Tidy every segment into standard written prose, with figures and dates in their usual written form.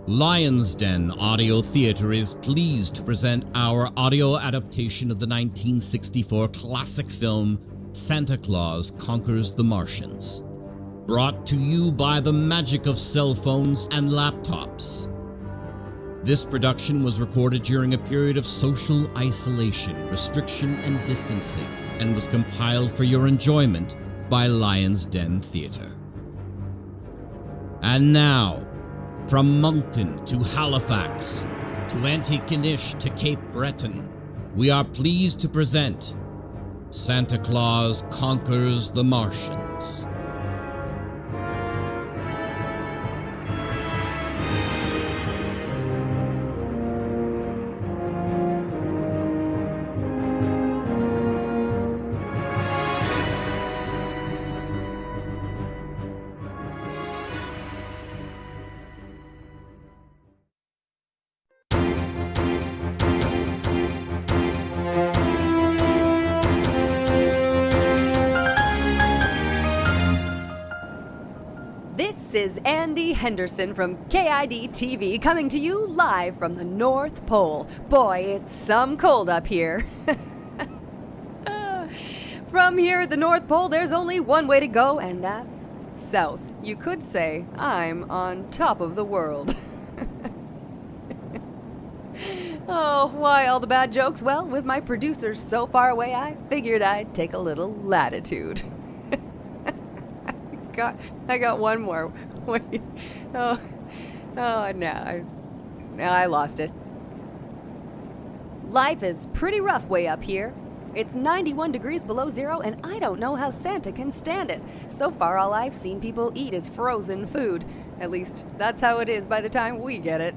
Lion's Den Audio Theater is pleased to present our audio adaptation of the 1964 classic film Santa Claus Conquers the Martians. Brought to you by the magic of cell phones and laptops. This production was recorded during a period of social isolation, restriction, and distancing, and was compiled for your enjoyment by Lion's Den Theatre. And now, from Moncton to Halifax, to Antigonish to Cape Breton, we are pleased to present Santa Claus Conquers the Martians. This is Andy Henderson from KID TV coming to you live from the North Pole. Boy, it's some cold up here. From here at the North Pole, there's only one way to go, and that's south. You could say I'm on top of the world. Oh, why all the bad jokes? Well, with my producers so far away, I figured I'd take a little latitude. I got one more. Wait. Now I lost it. Life is pretty rough way up here. It's 91 degrees below zero, and I don't know how Santa can stand it. So far, all I've seen people eat is frozen food. At least, that's how it is by the time we get it.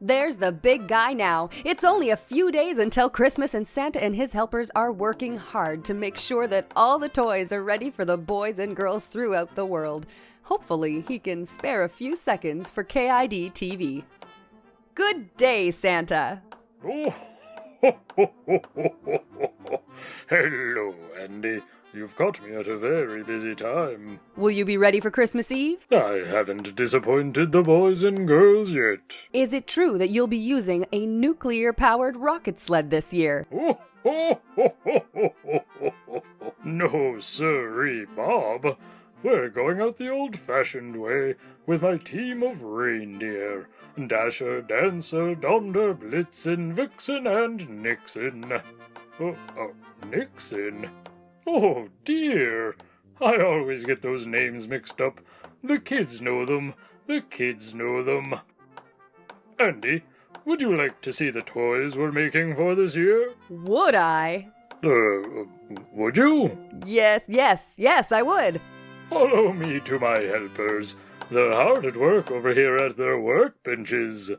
There's the big guy now. It's only a few days until Christmas, and Santa and his helpers are working hard to make sure that all the toys are ready for the boys and girls throughout the world. Hopefully, he can spare a few seconds for KID TV. Good day, Santa. Oh, hello, Andy. You've caught me at a very busy time. Will you be ready for Christmas Eve? I haven't disappointed the boys and girls yet. Is it true that you'll be using a nuclear-powered rocket sled this year? No, sirree, Bob. We're going out the old-fashioned way with my team of reindeer. Dasher, Dancer, Donder, Blitzen, Vixen, and Nixon. Nixon? Oh, dear. I always get those names mixed up. The kids know them. Andy, would you like to see the toys we're making for this year? Would I? Would you? Yes, I would. Follow me to my helpers. They're hard at work over here at their workbenches.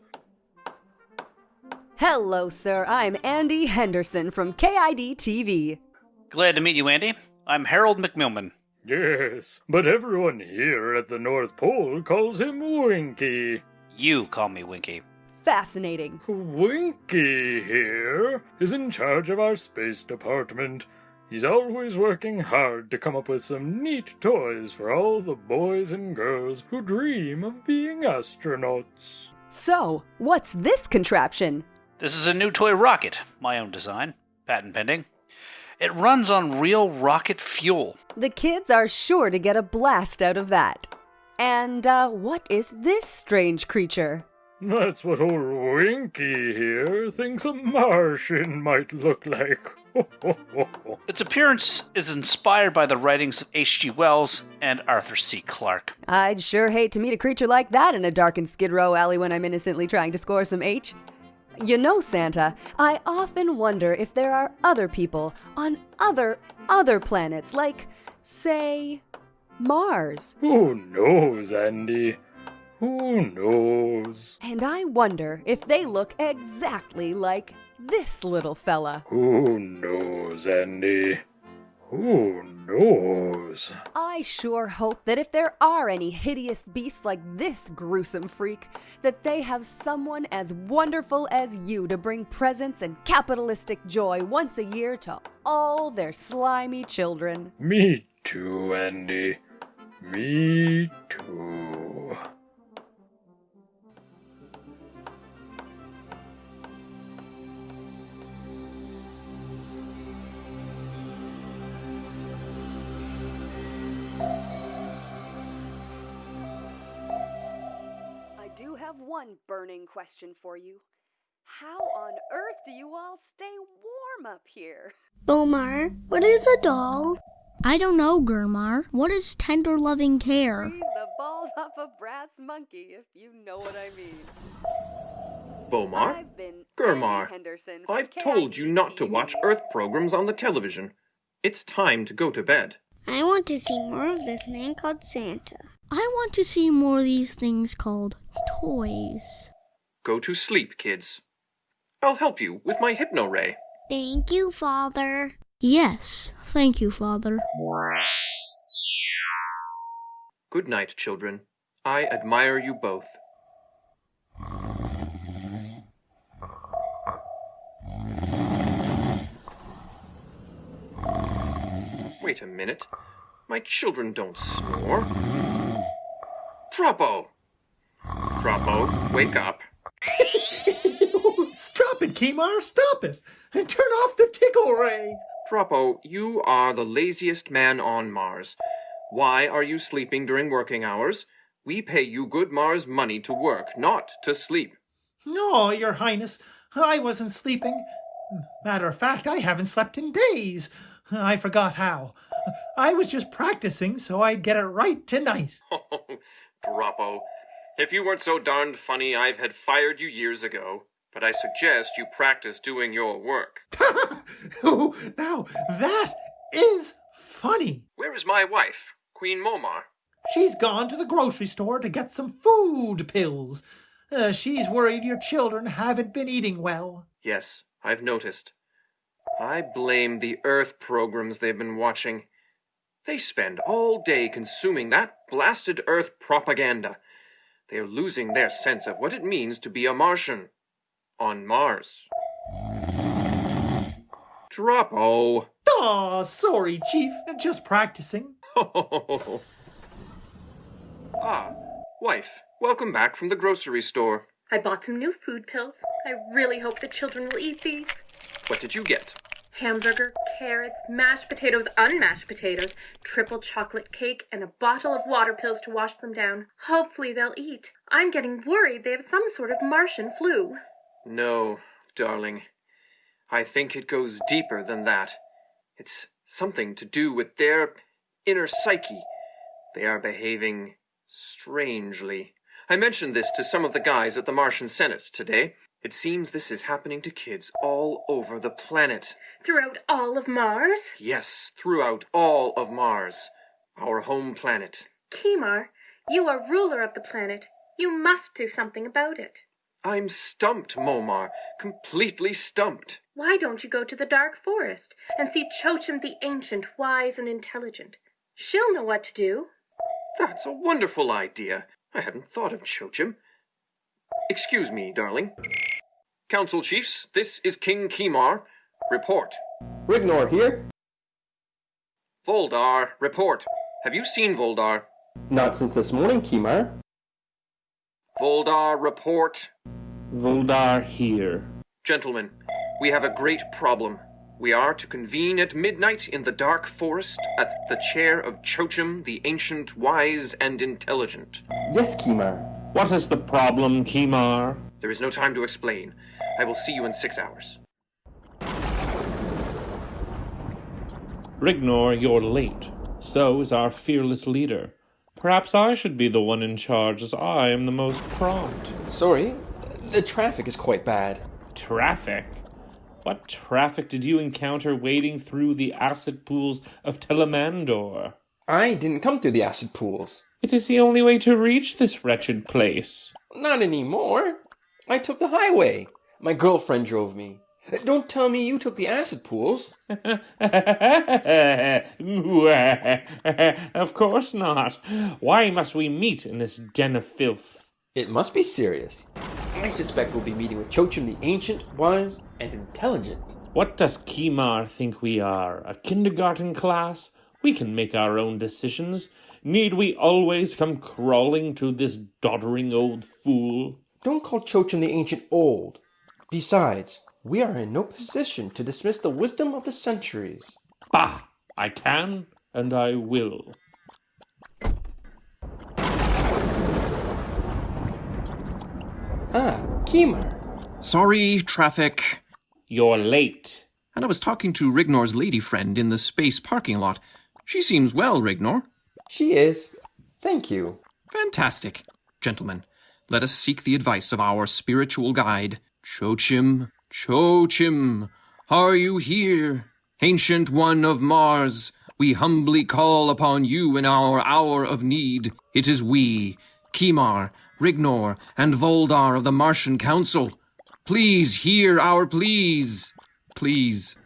Hello, sir. I'm Andy Henderson from KID TV. Glad to meet you, Andy. I'm Harold McMillan. Yes, but everyone here at the North Pole calls him Winky. You call me Winky. Fascinating. Winky here is in charge of our space department. He's always working hard to come up with some neat toys for all the boys and girls who dream of being astronauts. So, what's this contraption? This is a new toy rocket, my own design, patent pending. It runs on real rocket fuel. The kids are sure to get a blast out of that. And, what is this strange creature? That's what old Winky here thinks a Martian might look like. Its appearance is inspired by the writings of H.G. Wells and Arthur C. Clarke. I'd sure hate to meet a creature like that in a darkened Skid Row alley when I'm innocently trying to score some H. You know, Santa, I often wonder if there are other people on other planets, like, say, Mars. Who knows, Andy? Who knows? And I wonder if they look exactly like this little fella. Who knows, Andy? Who knows? I sure hope that if there are any hideous beasts like this gruesome freak, that they have someone as wonderful as you to bring presents and capitalistic joy once a year to all their slimy children. Me too, Andy. Me too. I do have one burning question for you. How on earth do you all stay warm up here? Bomar, what is a doll? I don't know, Gurmar. What is tender loving care? Freeze the balls off a brass monkey, if you know what I mean. Bomar? I've been Gurmar, Andy Henderson from I've told you not to watch Earth programs on the television. It's time to go to bed. I want to see more of this man called Santa. I want to see more of these things called toys. Go to sleep, kids. I'll help you with my hypno-ray. Thank you, Father. Yes, thank you, Father. Good night, children. I admire you both. Wait a minute. My children don't snore. Troppo! Troppo, wake up. Stop it, Kimar, stop it! And turn off the tickle ray! Troppo, you are the laziest man on Mars. Why are you sleeping during working hours? We pay you good Mars money to work, not to sleep. No, Your Highness, I wasn't sleeping. Matter of fact, I haven't slept in days. I forgot how. I was just practicing so I'd get it right tonight. Oh, Troppo. If you weren't so darned funny, I'd had fired you years ago. But I suggest you practice doing your work. Oh, now, that is funny. Where is my wife, Queen Momar? She's gone to the grocery store to get some food pills. She's worried your children haven't been eating well. Yes, I've noticed. I blame the Earth programs they've been watching. They spend all day consuming that blasted Earth propaganda. They're losing their sense of what it means to be a Martian. On Mars. Troppo. Aw, sorry, Chief. Just practicing. Ah, wife, welcome back from the grocery store. I bought some new food pills. I really hope the children will eat these. What did you get? Hamburger, carrots, mashed potatoes, unmashed potatoes, triple chocolate cake, and a bottle of water pills to wash them down. Hopefully they'll eat. I'm getting worried they have some sort of Martian flu. No, darling. I think it goes deeper than that. It's something to do with their inner psyche. They are behaving strangely. I mentioned this to some of the guys at the Martian Senate today. It seems this is happening to kids all over the planet. Throughout all of Mars? Yes, throughout all of Mars. Our home planet. Kimar, you are ruler of the planet. You must do something about it. I'm stumped, Momar. Completely stumped. Why don't you go to the dark forest and see Chochim the Ancient, wise and intelligent? She'll know what to do. That's a wonderful idea. I hadn't thought of Chochim. Excuse me, darling. Council Chiefs, this is King Kimar. Report. Rignor here. Voldar, report. Have you seen Voldar? Not since this morning, Kimar. Voldar, report. Voldar here. Gentlemen, we have a great problem. We are to convene at midnight in the dark forest at the chair of Chochim, the ancient, wise, and intelligent. Yes, Kimar. What is the problem, Kimar? There is no time to explain. I will see you in 6 hours. Rignor, you're late. So is our fearless leader. Perhaps I should be the one in charge, as I am the most prompt. Sorry, the traffic is quite bad. Traffic? What traffic did you encounter wading through the acid pools of Telemandor? I didn't come through the acid pools. It is the only way to reach this wretched place. Not anymore. I took the highway. My girlfriend drove me. Don't tell me you took the acid pools. Of course not. Why must we meet in this den of filth? It must be serious. I suspect we'll be meeting with Chochim the Ancient, Wise, and Intelligent. What does Kimar think we are? A kindergarten class? We can make our own decisions. Need we always come crawling to this doddering old fool? Don't call Chochin the Ancient old. Besides, we are in no position to dismiss the wisdom of the centuries. Bah! I can, and I will. Ah, Kimar. Sorry, traffic. You're late. And I was talking to Rignor's lady friend in the space parking lot. She seems well, Rignor. She is. Thank you. Fantastic. Gentlemen, let us seek the advice of our spiritual guide. Chochim, Chochim, are you here? Ancient One of Mars, we humbly call upon you in our hour of need. It is we, Kimar, Rignor, and Voldar of the Martian Council. Please hear our pleas. Please.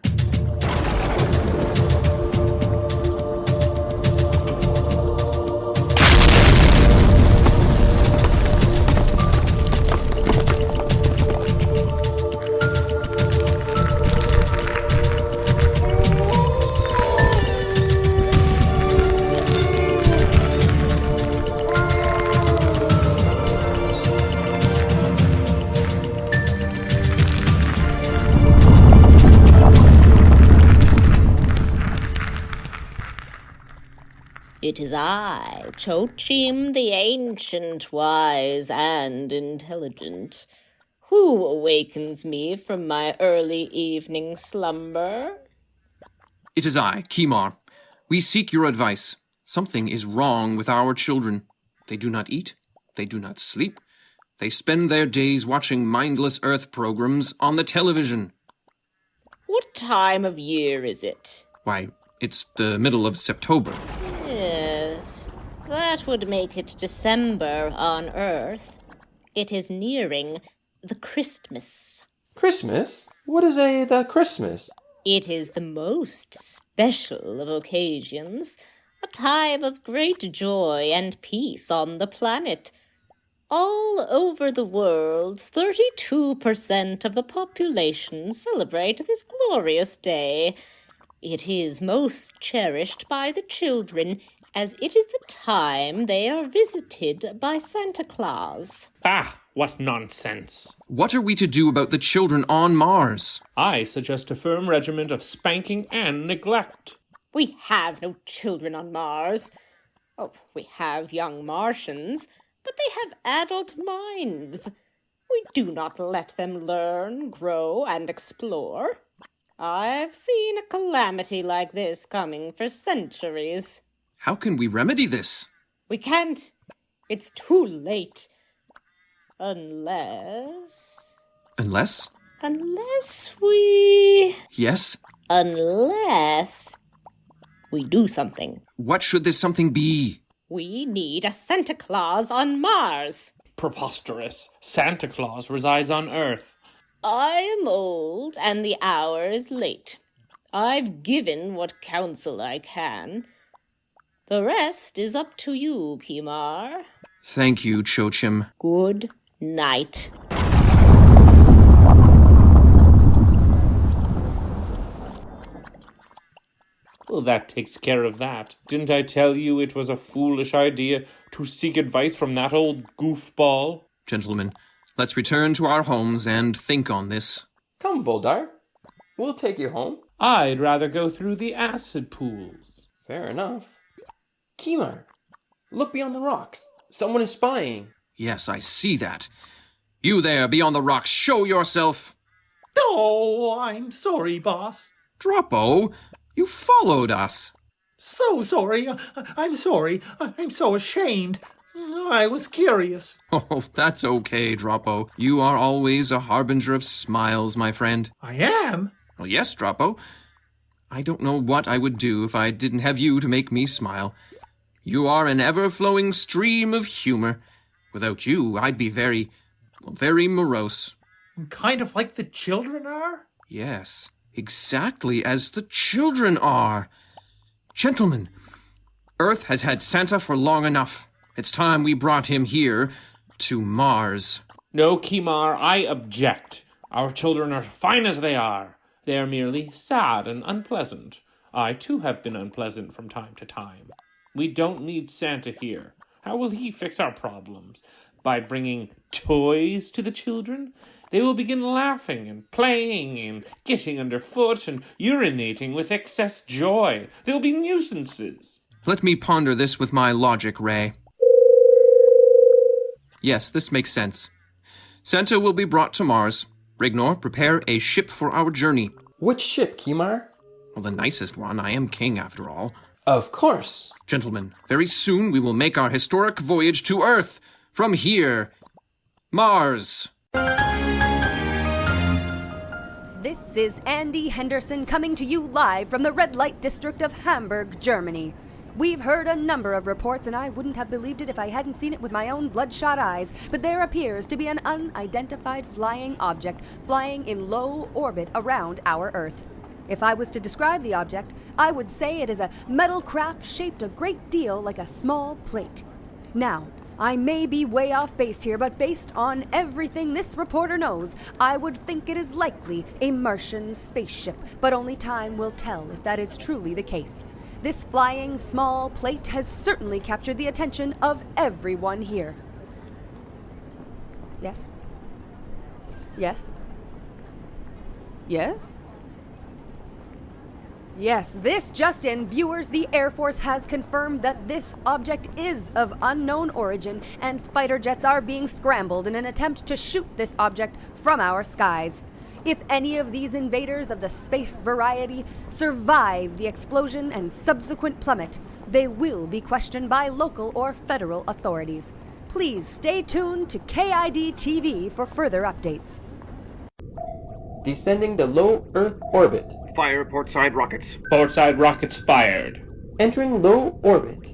It is I, Chochim the Ancient, wise and intelligent. Who awakens me from my early evening slumber? It is I, Kimar. We seek your advice. Something is wrong with our children. They do not eat. They do not sleep. They spend their days watching mindless Earth programs on the television. What time of year is it? Why, it's the middle of September. Yes, that would make it December on Earth. It is nearing the Christmas. Christmas? What is the Christmas? It is the most special of occasions, a time of great joy and peace on the planet. All over the world, 32% of the population celebrate this glorious day. It is most cherished by the children, as it is the time they are visited by Santa Claus. Ah, what nonsense. What are we to do about the children on Mars? I suggest a firm regimen of spanking and neglect. We have no children on Mars. Oh, we have young Martians, but they have adult minds. We do not let them learn, grow, and explore. I've seen a calamity like this coming for centuries. How can we remedy this? We can't. It's too late. Unless... Unless? Unless we... Yes? Unless we do something. What should this something be? We need a Santa Claus on Mars. Preposterous. Santa Claus resides on Earth. I am old, and the hour is late. I've given what counsel I can. The rest is up to you, Kimar. Thank you, Chochim. Good night. Well, that takes care of that. Didn't I tell you it was a foolish idea to seek advice from that old goofball? Gentlemen, let's return to our homes and think on this. Come, Voldar. We'll take you home. I'd rather go through the acid pools. Fair enough. Kimar, look beyond the rocks. Someone is spying. Yes, I see that. You there, beyond the rocks, show yourself. Oh, I'm sorry, boss. Droppo, you followed us. So sorry. I'm sorry. I'm so ashamed. I was curious. Oh, that's okay, Droppo. You are always a harbinger of smiles, my friend. I am? Well, yes, Droppo. I don't know what I would do if I didn't have you to make me smile. You are an ever-flowing stream of humor. Without you, I'd be very morose. Kind of like the children are? Yes, exactly as the children are. Gentlemen, Earth has had Santa for long enough. It's time we brought him here to Mars. No, Kimar, I object. Our children are fine as they are. They are merely sad and unpleasant. I, too, have been unpleasant from time to time. We don't need Santa here. How will he fix our problems? By bringing toys to the children? They will begin laughing and playing and getting underfoot and urinating with excess joy. They'll be nuisances. Let me ponder this with my logic, Ray. Yes, this makes sense. Santa will be brought to Mars. Rignor, prepare a ship for our journey. Which ship, Kimar? Well, the nicest one. I am king, after all. Of course. Gentlemen, very soon we will make our historic voyage to Earth. From here, Mars. This is Andy Henderson coming to you live from the red light district of Hamburg, Germany. We've heard a number of reports, and I wouldn't have believed it if I hadn't seen it with my own bloodshot eyes, but there appears to be an unidentified flying object flying in low orbit around our Earth. If I was to describe the object, I would say it is a metal craft shaped a great deal like a small plate. Now, I may be way off base here, but based on everything this reporter knows, I would think it is likely a Martian spaceship, but only time will tell if that is truly the case. This flying small plate has certainly captured the attention of everyone here. Yes? Yes? Yes? Yes, this just in, viewers, the Air Force has confirmed that this object is of unknown origin, and fighter jets are being scrambled in an attempt to shoot this object from our skies. If any of these invaders of the space variety survive the explosion and subsequent plummet, they will be questioned by local or federal authorities. Please stay tuned to KID TV for further updates. Descending the low Earth orbit. Fire portside rockets. Portside rockets fired. Entering low orbit.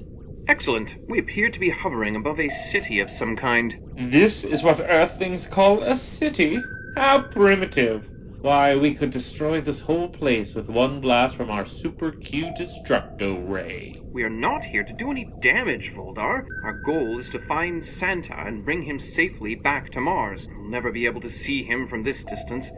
Excellent. We appear to be hovering above a city of some kind. This is what Earthlings call a city? How primitive. Why, we could destroy this whole place with one blast from our Super Q Destructo Ray. We are not here to do any damage, Voldar. Our goal is to find Santa and bring him safely back to Mars. We'll never be able to see him from this distance.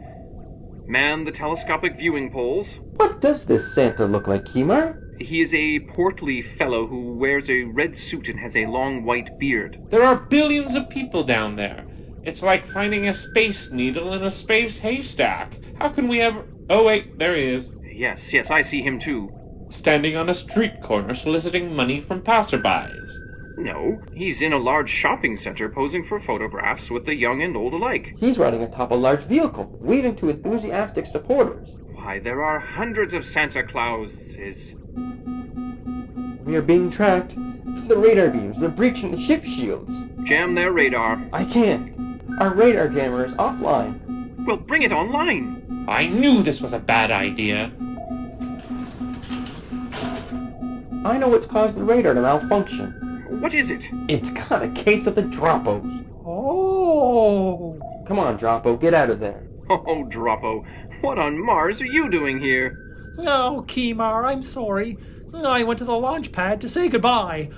Man the telescopic viewing poles. What does this Santa look like, Kimar? He is a portly fellow who wears a red suit and has a long white beard. There are billions of people down there. It's like finding a space needle in a space haystack. How can we ever... Oh wait, there he is. Yes, I see him too. Standing on a street corner soliciting money from passerbys. No, he's in a large shopping center posing for photographs with the young and old alike. He's riding atop a large vehicle, waving to enthusiastic supporters. Why, there are hundreds of Santa Clauses. We are being tracked. The radar beams, they're breaching the ship shields. Jam their radar. I can't. Our radar jammer is offline. Well, bring it online. I knew this was a bad idea. I know what's caused the radar to malfunction. What is it? It's got a case of the Droppos. Oh! Come on, Droppo, get out of there. Oh, Droppo, what on Mars are you doing here? Oh, Kimar, I'm sorry. I went to the launch pad to say goodbye.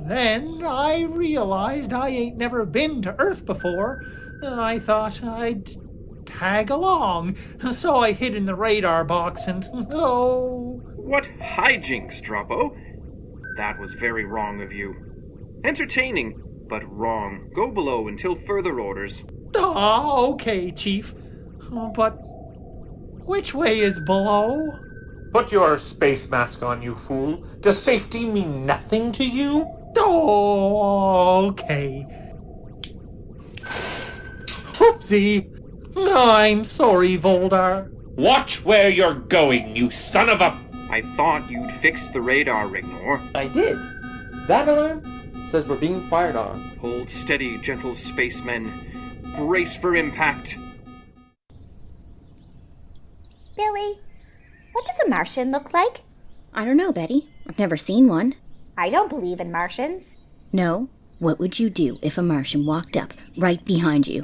Then I realized I ain't never been to Earth before. I thought I'd tag along, so I hid in the radar box and, oh... What hijinks, Droppo? That was very wrong of you. Entertaining, but wrong. Go below until further orders. Okay, Chief. But which way is below? Put your space mask on, you fool. Does safety mean nothing to you? Okay. Oopsie. I'm sorry, Voldar. Watch where you're going, you son of a... I thought you'd fixed the radar, Rignor. I did. That alarm says we're being fired on. Hold steady, gentle spacemen. Brace for impact. Billy, what does a Martian look like? I don't know, Betty. I've never seen one. I don't believe in Martians. No? What would you do if a Martian walked up right behind you,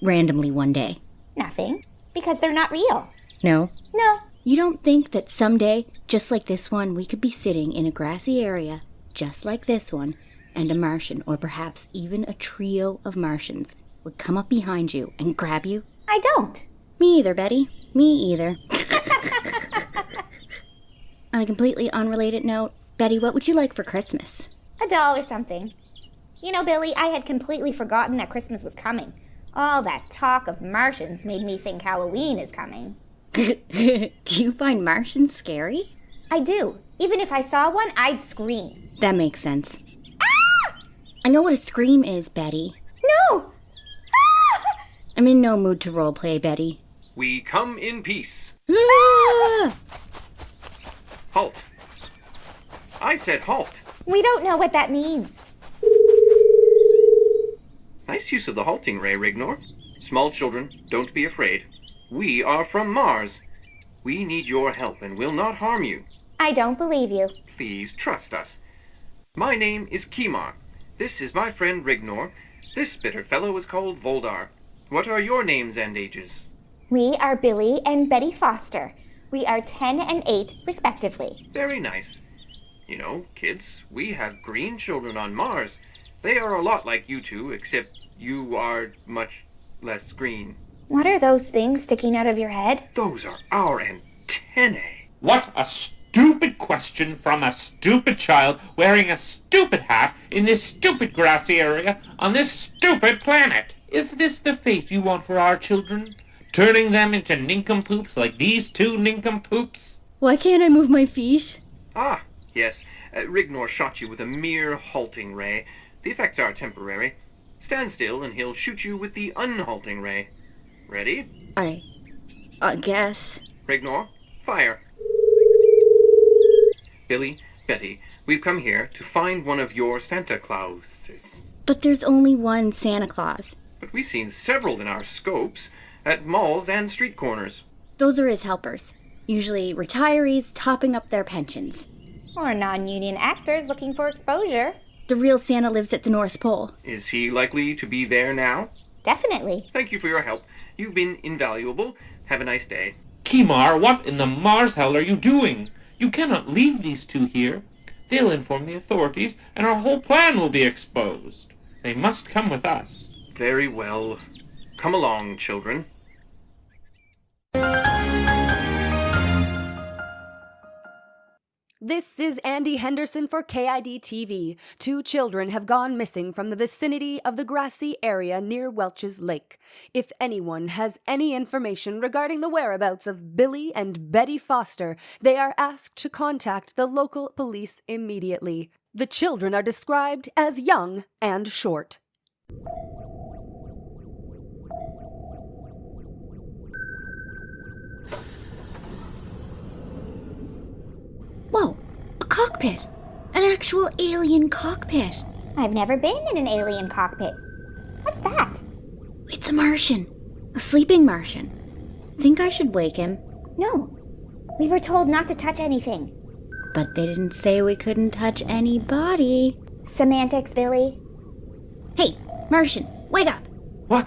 randomly one day? Nothing, because they're not real. No? No. You don't think that someday, just like this one, we could be sitting in a grassy area, just like this one, and a Martian, or perhaps even a trio of Martians, would come up behind you and grab you? I don't. Me either, Betty. Me either. On a completely unrelated note, Betty, what would you like for Christmas? A doll or something. You know, Billy, I had completely forgotten that Christmas was coming. All that talk of Martians made me think Halloween is coming. Do you find Martians scary? I do. Even if I saw one, I'd scream. That makes sense. Ah! I know what a scream is, Betty. No! Ah! I'm in no mood to roleplay, Betty. We come in peace. Ah! Halt. I said halt. We don't know what that means. Nice use of the halting ray, Rignor. Small children, don't be afraid. We are from Mars. We need your help and will not harm you. I don't believe you. Please trust us. My name is Kimar. This is my friend Rignor. This bitter fellow is called Voldar. What are your names and ages? We are Billy and Betty Foster. We are 10 and 8, respectively. Very nice. You know, kids, we have green children on Mars. They are a lot like you two, except you are much less green. What are those things sticking out of your head? Those are our antennae. What a stupid question from a stupid child wearing a stupid hat in this stupid grassy area on this stupid planet. Is this the fate you want for our children? Turning them into nincompoops like these two nincompoops? Why can't I move my feet? Ah, yes. Rignor shot you with a mere halting ray. The effects are temporary. Stand still and he'll shoot you with the unhalting ray. Ready? I guess. Rignor, fire. Billy, Betty, we've come here to find one of your Santa Clauses. But there's only one Santa Claus. But we've seen several in our scopes, at malls and street corners. Those are his helpers. Usually retirees topping up their pensions. Or non-union actors looking for exposure. The real Santa lives at the North Pole. Is he likely to be there now? Definitely. Thank you for your help. You've been invaluable. Have a nice day. Kimar, what in the Mars hell are you doing? You cannot leave these two here. They'll inform the authorities, and our whole plan will be exposed. They must come with us. Very well. Come along, children. This is Andy Henderson for KID TV. 2 children have gone missing from the vicinity of the grassy area near Welch's Lake. If anyone has any information regarding the whereabouts of Billy and Betty Foster, they are asked to contact the local police immediately. The children are described as young and short. Whoa, a cockpit. An actual alien cockpit. I've never been in an alien cockpit. What's that? It's a Martian. A sleeping Martian. Think I should wake him? No. We were told not to touch anything. But they didn't say we couldn't touch anybody. Semantics, Billy. Hey, Martian, wake up. What?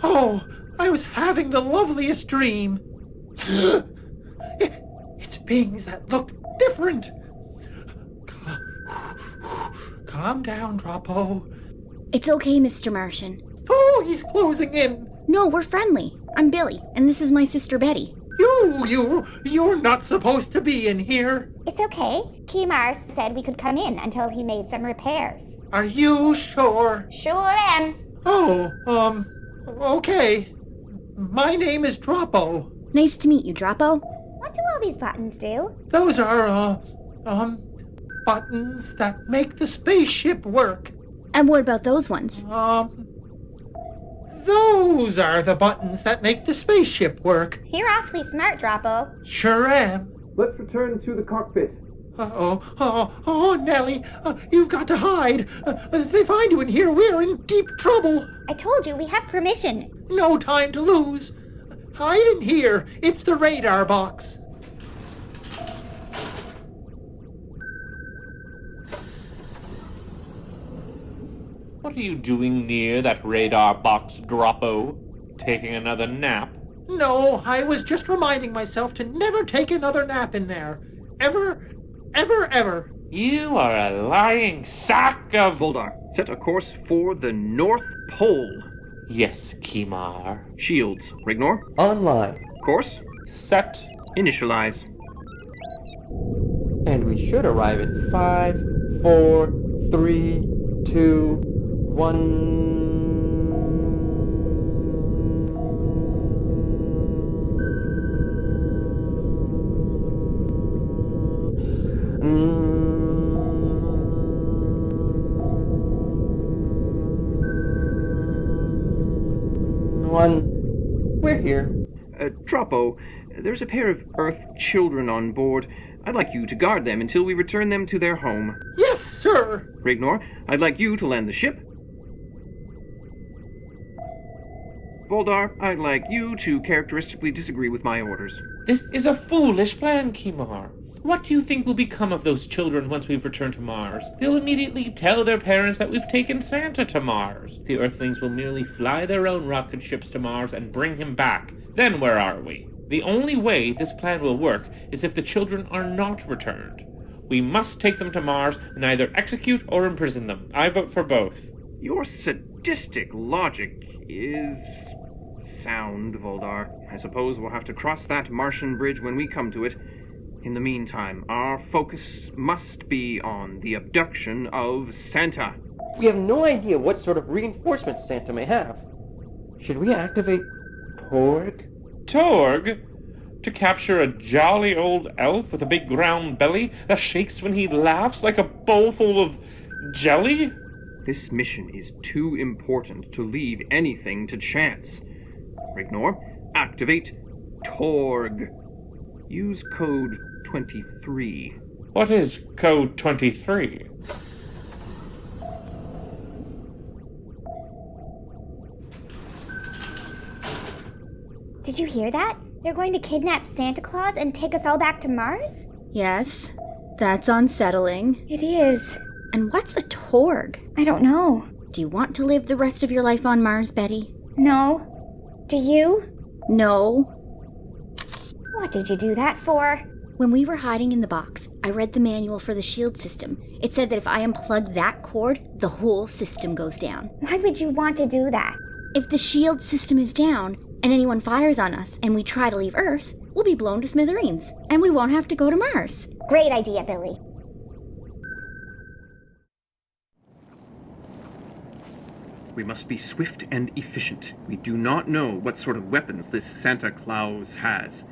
Oh, I was having the loveliest dream. It's beings that look different. Calm down, Droppo. It's okay, Mr. Martian. Oh, he's closing in. No, we're friendly. I'm Billy, and this is my sister Betty. You're not supposed to be in here. It's okay. Kimar said we could come in until he made some repairs. Are you sure? Sure am. Oh, okay. My name is Droppo. Nice to meet you, Droppo. What do all these buttons do? Those are, buttons that make the spaceship work. And what about those ones? Those are the buttons that make the spaceship work. You're awfully smart, Droppo. Sure am. Let's return to the cockpit. Oh, Nellie, you've got to hide. If they find you in here, we're in deep trouble. I told you we have permission. No time to lose. Hide in here. It's the radar box. What are you doing near that radar box, Droppo? Taking another nap? No, I was just reminding myself to never take another nap in there. Ever, ever, ever. You are a lying sack of... Voldar, set a course for the North Pole. Yes, Kimar. Shields, Rignor. Online. Course. Set. Initialize. we should arrive at 5, 4, 3, 2, 1. We're here. Troppo, there's a pair of Earth children on board. I'd like you to guard them until we return them to their home. Yes, sir. Rignor, I'd like you to land the ship. Voldar, I'd like you to characteristically disagree with my orders. This is a foolish plan, Kimar. What do you think will become of those children once we've returned to Mars? They'll immediately tell their parents that we've taken Santa to Mars. The Earthlings will merely fly their own rocket ships to Mars and bring him back. Then where are we? The only way this plan will work is if the children are not returned. We must take them to Mars and either execute or imprison them. I vote for both. Your sadistic logic is sound, Voldar. I suppose we'll have to cross that Martian bridge when we come to it. In the meantime, our focus must be on the abduction of Santa. We have no idea what sort of reinforcements Santa may have. Should we activate Torg? Torg? To capture a jolly old elf with a big round belly that shakes when he laughs like a bowl full of jelly? This mission is too important to leave anything to chance. Rignor, activate Torg. Use code 23. What is code 23? Did you hear that? They're going to kidnap Santa Claus and take us all back to Mars? Yes, that's unsettling. It is. And what's a Torg? I don't know. Do you want to live the rest of your life on Mars, Betty? No. Do you? No. What did you do that for? When we were hiding in the box, I read the manual for the shield system. It said that if I unplug that cord, the whole system goes down. Why would you want to do that? If the shield system is down, and anyone fires on us, and we try to leave Earth, we'll be blown to smithereens, and we won't have to go to Mars. Great idea, Billy. We must be swift and efficient. We do not know what sort of weapons this Santa Claus has.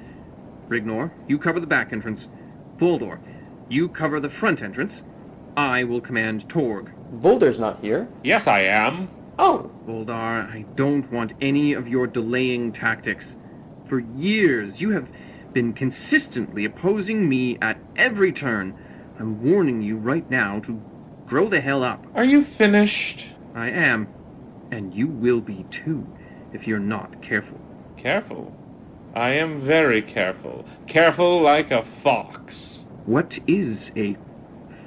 Rignor, you cover the back entrance. Voldor, you cover the front entrance. I will command Torg. Voldar's not here. Yes, I am. Oh. Voldar, I don't want any of your delaying tactics. For years, you have been consistently opposing me at every turn. I'm warning you right now to grow the hell up. Are you finished? I am. And you will be too, if you're not careful. Careful? I am very careful. Careful like a fox. What is a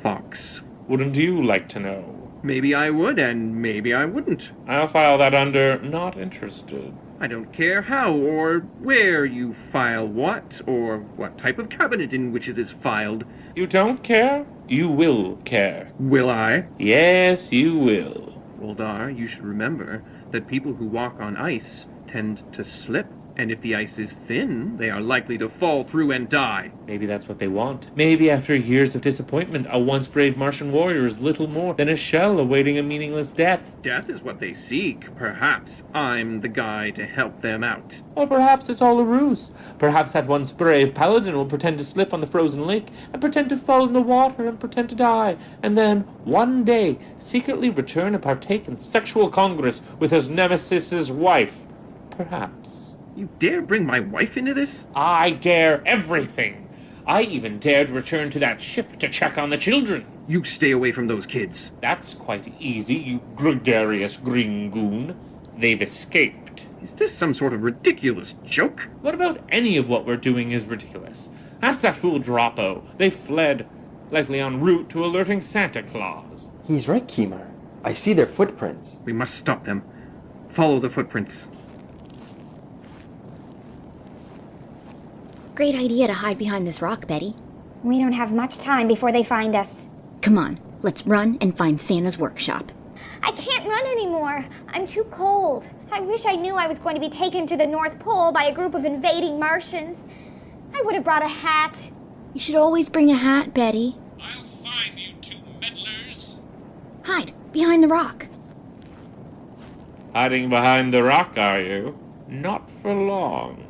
fox? Wouldn't you like to know? Maybe I would, and maybe I wouldn't. I'll file that under not interested. I don't care how or where you file what, or what type of cabinet in which it is filed. You don't care? You will care. Will I? Yes, you will. Voldar, you should remember that people who walk on ice tend to slip. And if the ice is thin, they are likely to fall through and die. Maybe that's what they want. Maybe after years of disappointment, a once brave Martian warrior is little more than a shell awaiting a meaningless death. Death is what they seek. Perhaps I'm the guy to help them out. Or perhaps it's all a ruse. Perhaps that once brave paladin will pretend to slip on the frozen lake, and pretend to fall in the water, and pretend to die, and then, one day, secretly return and partake in sexual congress with his nemesis's wife. Perhaps. You dare bring my wife into this? I dare everything. I even dared return to that ship to check on the children. You stay away from those kids. That's quite easy, you gregarious green goon. They've escaped. Is this some sort of ridiculous joke? What about any of what we're doing is ridiculous? Ask that fool Droppo. They fled, likely en route to alerting Santa Claus. He's right, Kimar. I see their footprints. We must stop them. Follow the footprints. Great idea to hide behind this rock, Betty. We don't have much time before they find us. Come on, let's run and find Santa's workshop. I can't run anymore. I'm too cold. I wish I knew I was going to be taken to the North Pole by a group of invading Martians. I would have brought a hat. You should always bring a hat, Betty. Hide, behind the rock. Hiding behind the rock, are you? Not for long.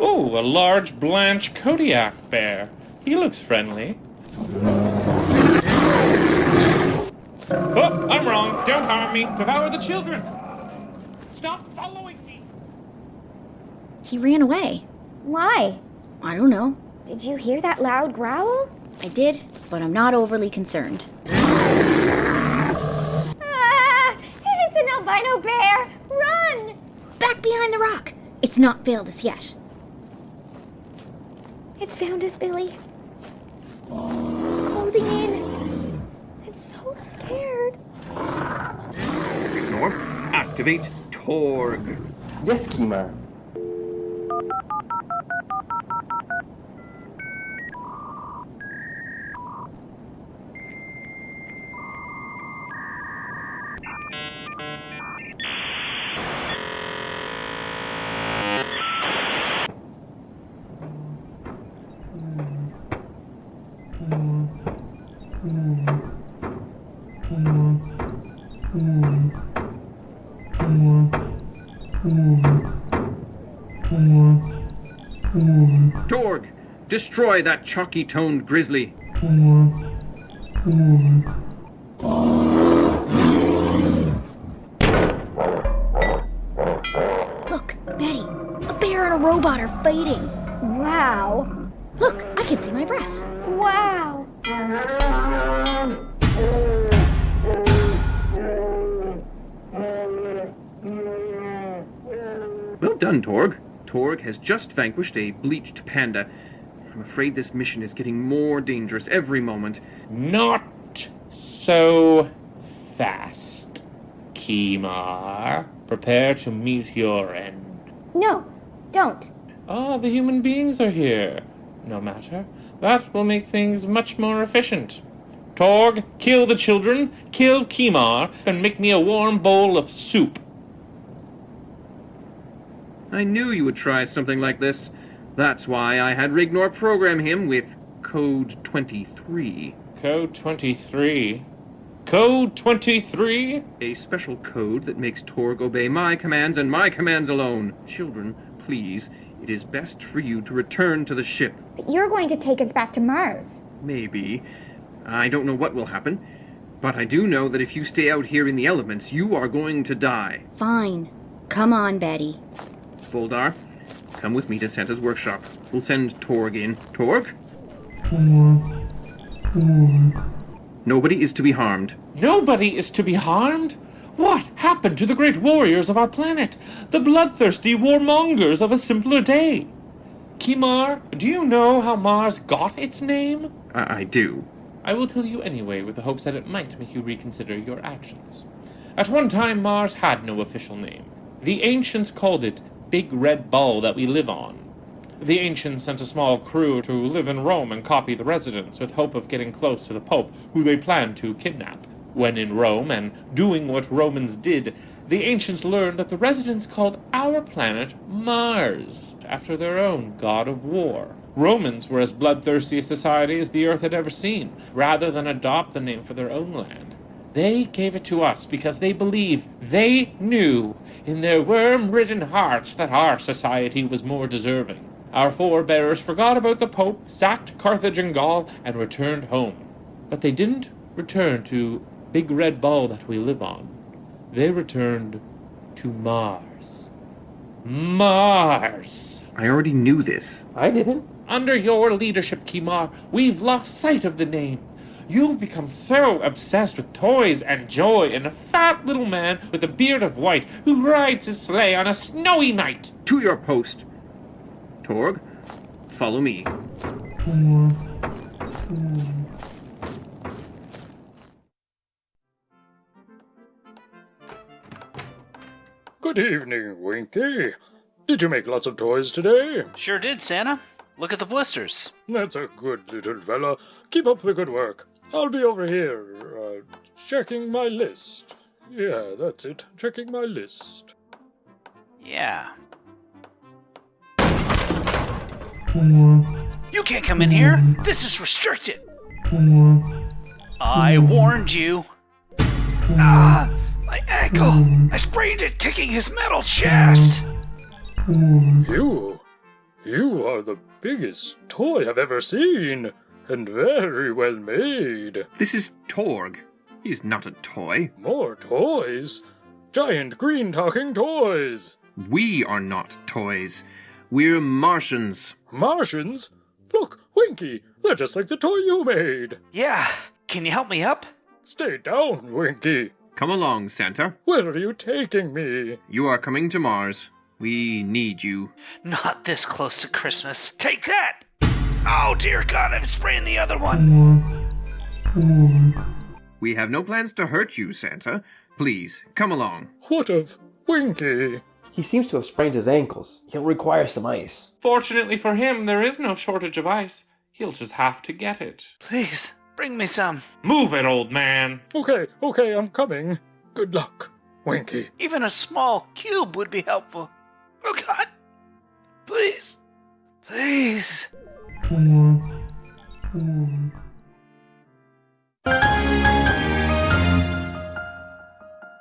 Oh, a large Blanche Kodiak bear. He looks friendly. Oh, I'm wrong. Don't harm me. Devour the children. Stop following me. He ran away. Why? I don't know. Did you hear that loud growl? I did, but I'm not overly concerned. Ah! It's an albino bear! Run! Back behind the rock. It's not failed us yet. It's found us, Billy. It's closing in. I'm so scared. Ignore. Activate Torg. Yes, Kima. Torg, destroy that chalky-toned grizzly. Look, Betty. A bear and a robot are fighting. Wow. Look, I can see my breath. Wow. Well done, Torg. Torg has just vanquished a bleached panda. I'm afraid this mission is getting more dangerous every moment. Not so fast, Kimar. Prepare to meet your end. No, don't. Ah, the human beings are here. No matter. That will make things much more efficient. Torg, kill the children, kill Kimar, and make me a warm bowl of soup. I knew you would try something like this. That's why I had Rignor program him with Code 23. Code 23? Code 23? A special code that makes Torg obey my commands and my commands alone. Children, please, it is best for you to return to the ship. But you're going to take us back to Mars. Maybe. I don't know what will happen, but I do know that if you stay out here in the elements, you are going to die. Fine. Come on, Betty. Voldar, come with me to Santa's workshop. We'll send Torg in. Torg? Nobody is to be harmed. Nobody is to be harmed? What happened to the great warriors of our planet? The bloodthirsty warmongers of a simpler day? Kimar, do you know how Mars got its name? I do. I will tell you anyway, with the hopes that it might make you reconsider your actions. At one time, Mars had no official name. The ancients called it Big Red Ball That We Live On. The ancients sent a small crew to live in Rome and copy the residents with hope of getting close to the Pope, who they planned to kidnap. When in Rome, and doing what Romans did, the ancients learned that the residents called our planet Mars, after their own god of war. Romans were as bloodthirsty a society as the earth had ever seen. Rather than adopt the name for their own land, they gave it to us because they believed, they knew, in their worm-ridden hearts that our society was more deserving. Our forebears forgot about the Pope, sacked Carthage and Gaul, and returned home. But they didn't return to Big Red Ball That We Live On. They returned to Mars. Mars! I already knew this. I didn't. Under your leadership, Kimar, we've lost sight of the name. You've become so obsessed with toys and joy and a fat little man with a beard of white who rides his sleigh on a snowy night. To your post. Torg, follow me. Good evening, Winky. Did you make lots of toys today? Sure did, Santa. Look at the blisters. That's a good little fella. Keep up the good work. I'll be over here, checking my list. Yeah, that's it. Checking my list. Yeah. You can't come in here. This is restricted. I warned you. Ah, my ankle. I sprained it kicking his metal chest. You are the biggest toy I've ever seen, and very well made. This is Torg. He's not a toy. More toys? Giant green talking toys. We are not toys. We're Martians. Martians? Look, Winky, they're just like the toy you made. Yeah, can you help me up? Stay down, Winky. Come along, Santa. Where are you taking me? You are coming to Mars. We need you. Not this close to Christmas. Take that! Oh, dear God, I've sprained the other one. We have no plans to hurt you, Santa. Please, come along. What of Winky? He seems to have sprained his ankles. He'll require some ice. Fortunately for him, there is no shortage of ice. He'll just have to get it. Please, bring me some. Move it, old man. Okay, I'm coming. Good luck, Winky. Even a small cube would be helpful. Oh, God. Please. Please.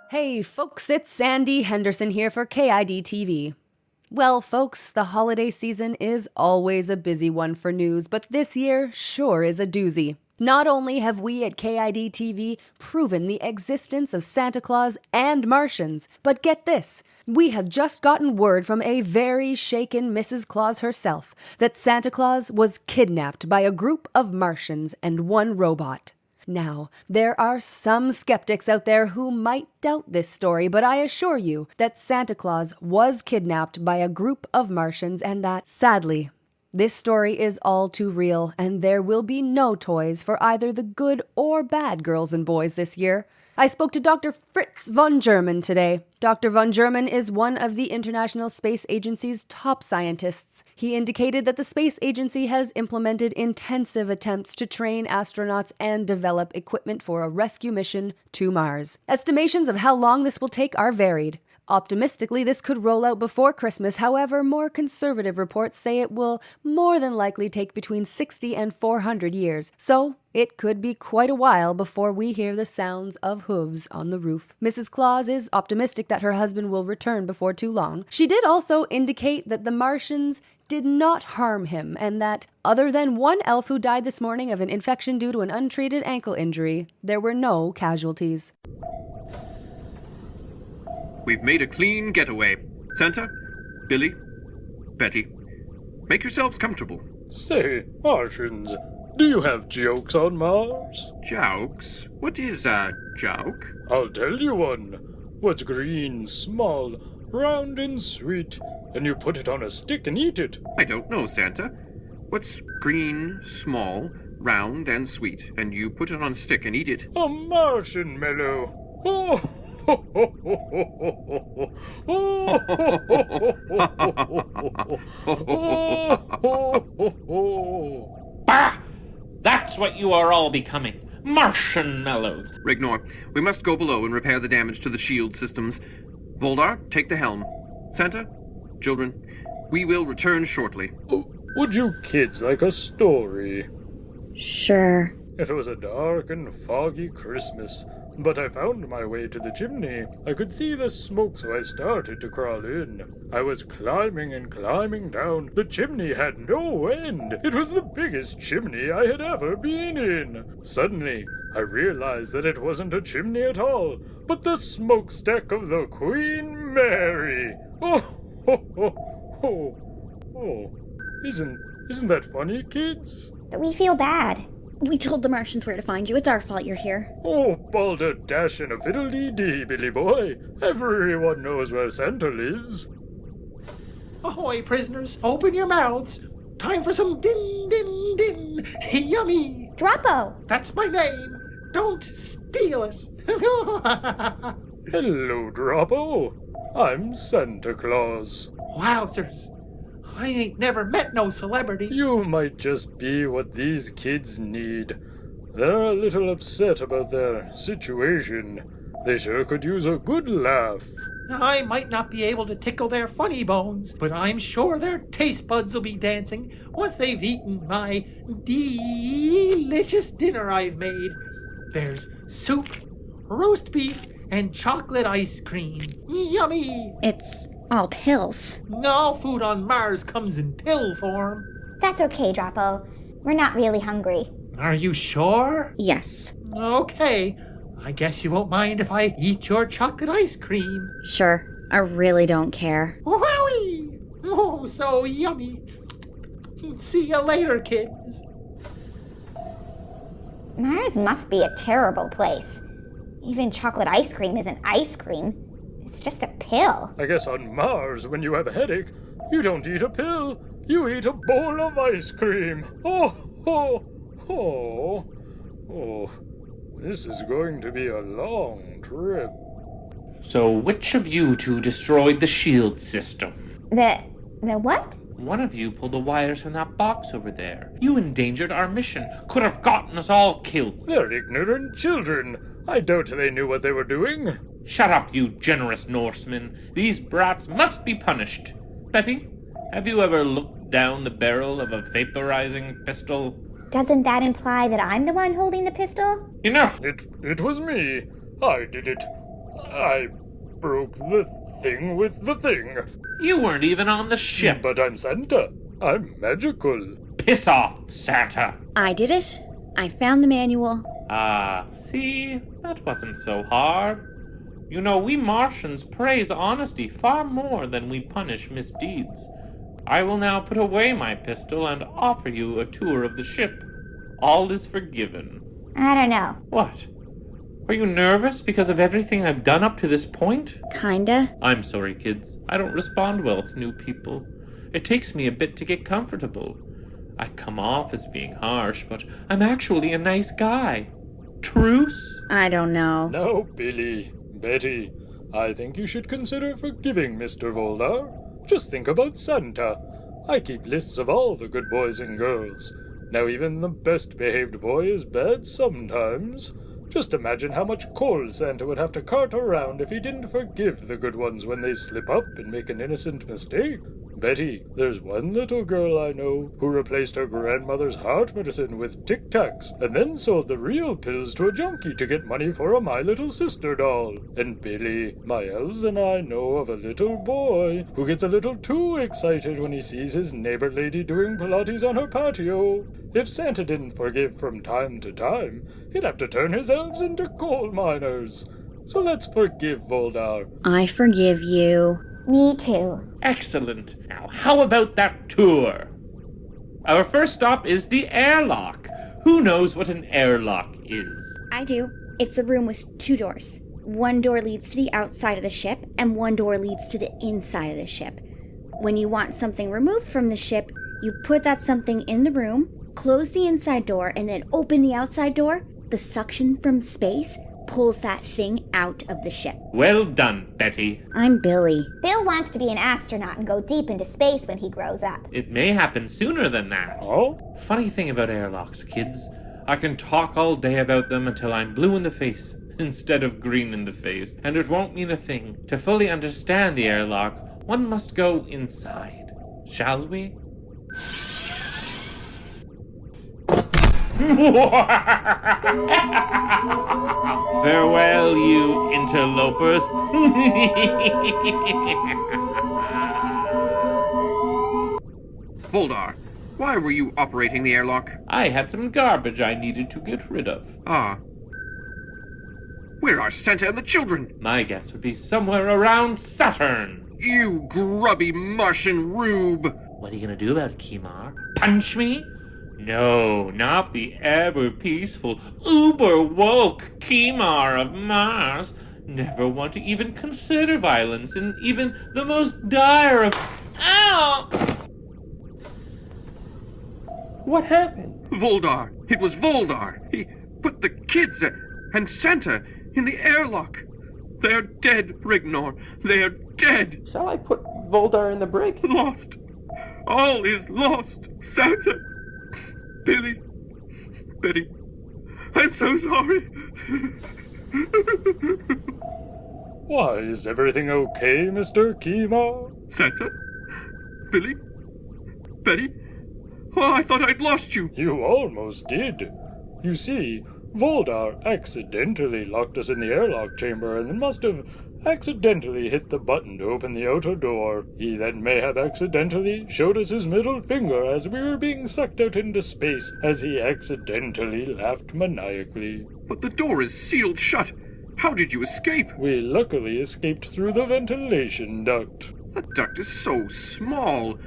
Hey folks, it's Sandy Henderson here for KID TV. Well folks, the holiday season is always a busy one for news, but this year sure is a doozy. Not only have we at KID TV proven the existence of Santa Claus and Martians, but get this, we have just gotten word from a very shaken Mrs. Claus herself that Santa Claus was kidnapped by a group of Martians and one robot. Now, there are some skeptics out there who might doubt this story, but I assure you that Santa Claus was kidnapped by a group of Martians and that, sadly, this story is all too real and there will be no toys for either the good or bad girls and boys this year. I spoke to Dr. Fritz von German today. Dr. von German is one of the International Space Agency's top scientists. He indicated that the space agency has implemented intensive attempts to train astronauts and develop equipment for a rescue mission to Mars. Estimations of how long this will take are varied. Optimistically, this could roll out before Christmas. However, more conservative reports say it will more than likely take between 60 and 400 years. So, it could be quite a while before we hear the sounds of hooves on the roof. Mrs. Claus is optimistic that her husband will return before too long. She did also indicate that the Martians did not harm him and that, other than one elf who died this morning of an infection due to an untreated ankle injury, there were no casualties. We've made a clean getaway. Santa, Billy, Betty, make yourselves comfortable. Say, Martians, do you have jokes on Mars? Jokes? What is a joke? I'll tell you one. What's green, small, round and sweet, and you put it on a stick and eat it? I don't know, Santa. What's green, small, round and sweet, and you put it on a stick and eat it? A Martian mellow. Oh! Bah! That's what you are all becoming. Martian mellows. Rignor, we must go below and repair the damage to the shield systems. Voldar, take the helm. Santa, children, we will return shortly. Would you kids like a story? Sure. It was a dark and foggy Christmas, but I found my way to the chimney. I could see the smoke, so I started to crawl in. I was climbing and climbing down. The chimney had no end. It was the biggest chimney I had ever been in. Suddenly, I realized that it wasn't a chimney at all, but the smokestack of the Queen Mary. Isn't that funny, kids? But we feel bad. We told the Martians where to find you. It's our fault you're here. Oh, balderdash and a fiddle-dee-dee, Billy boy. Everyone knows where Santa lives. Ahoy, prisoners. Open your mouths. Time for some din, din, din. Yummy. Droppo. That's my name. Don't steal it. Hello, Droppo. I'm Santa Claus. Wowzers. I ain't never met no celebrity. You might just be what these kids need. They're a little upset about their situation. They sure could use a good laugh. I might not be able to tickle their funny bones, but I'm sure their taste buds will be dancing once they've eaten my delicious dinner I've made. There's soup, roast beef, and chocolate ice cream. Yummy! It's all pills. All food on Mars comes in pill form. That's okay, Droppo. We're not really hungry. Are you sure? Yes. Okay. I guess you won't mind if I eat your chocolate ice cream. Sure. I really don't care. Wowie! Oh, so yummy. See you later, kids. Mars must be a terrible place. Even chocolate ice cream isn't ice cream. It's just a pill. I guess on Mars, when you have a headache, you don't eat a pill. You eat a bowl of ice cream. Oh, oh, oh, oh. This is going to be a long trip. So which of you two destroyed the shield system? The what? One of you pulled the wires from that box over there. You endangered our mission. Could have gotten us all killed. They're ignorant children. I doubt they knew what they were doing. Shut up, you generous Norsemen. These brats must be punished. Betty, have you ever looked down the barrel of a vaporizing pistol? Doesn't that imply that I'm the one holding the pistol? Enough! It was me. I did it. I broke the thing with the thing. You weren't even on the ship. But I'm Santa. I'm magical. Piss off, Santa. I did it. I found the manual. See? That wasn't so hard. You know, we Martians praise honesty far more than we punish misdeeds. I will now put away my pistol and offer you a tour of the ship. All is forgiven. I don't know. What? Are you nervous because of everything I've done up to this point? Kinda. I'm sorry, kids. I don't respond well to new people. It takes me a bit to get comfortable. I come off as being harsh, but I'm actually a nice guy. Truce? I don't know. No, Billy. Betty, I think you should consider forgiving Mr. Voldar. Just think about Santa. I keep lists of all the good boys and girls. Now even the best-behaved boy is bad sometimes. Just imagine how much coal Santa would have to cart around if he didn't forgive the good ones when they slip up and make an innocent mistake. Betty, there's one little girl I know who replaced her grandmother's heart medicine with Tic Tacs and then sold the real pills to a junkie to get money for a My Little Sister doll. And Billy, my elves and I know of a little boy who gets a little too excited when he sees his neighbor lady doing Pilates on her patio. If Santa didn't forgive from time to time, he'd have to turn his elves into coal miners. So let's forgive Voldar. I forgive you. Me too. Excellent. Now, how about that tour? Our first stop is the airlock. Who knows what an airlock is? I do. It's a room with 2 doors. One door leads to the outside of the ship, and one door leads to the inside of the ship. When you want something removed from the ship, you put that something in the room, close the inside door, and then open the outside door. The suction from space pulls that thing out of the ship. Well done, Betty. I'm Billy. Bill wants to be an astronaut and go deep into space when he grows up. It may happen sooner than that. Oh? Funny thing about airlocks, kids. I can talk all day about them until I'm blue in the face instead of green in the face, and it won't mean a thing. To fully understand the airlock, one must go inside. Shall we? Farewell, you interlopers. Voldar, why were you operating the airlock? I had some garbage I needed to get rid of. Ah. Where are Santa and the children? My guess would be somewhere around Saturn. You grubby Martian rube. What are you gonna do about it, Kimar? Punch me? No, not the ever-peaceful, uber-woke Kimar of Mars. Never want to even consider violence in even the most dire of... Ow! What happened? Voldar. It was Voldar. He put the kids and Santa in the airlock. They're dead, Rignor. They're dead. Shall I put Voldar in the brig? Lost. All is lost. Santa. Billy. Betty. I'm so sorry. Why, is everything okay, Mr. Keemar? Santa? Billy? Betty? Oh, I thought I'd lost you. You almost did. You see, Voldar accidentally locked us in the airlock chamber and then must have accidentally hit the button to open the outer door. He then may have accidentally showed us his middle finger as we were being sucked out into space, as he accidentally laughed maniacally. But the door is sealed shut. How did you escape? We luckily escaped through the ventilation duct. The duct is so small.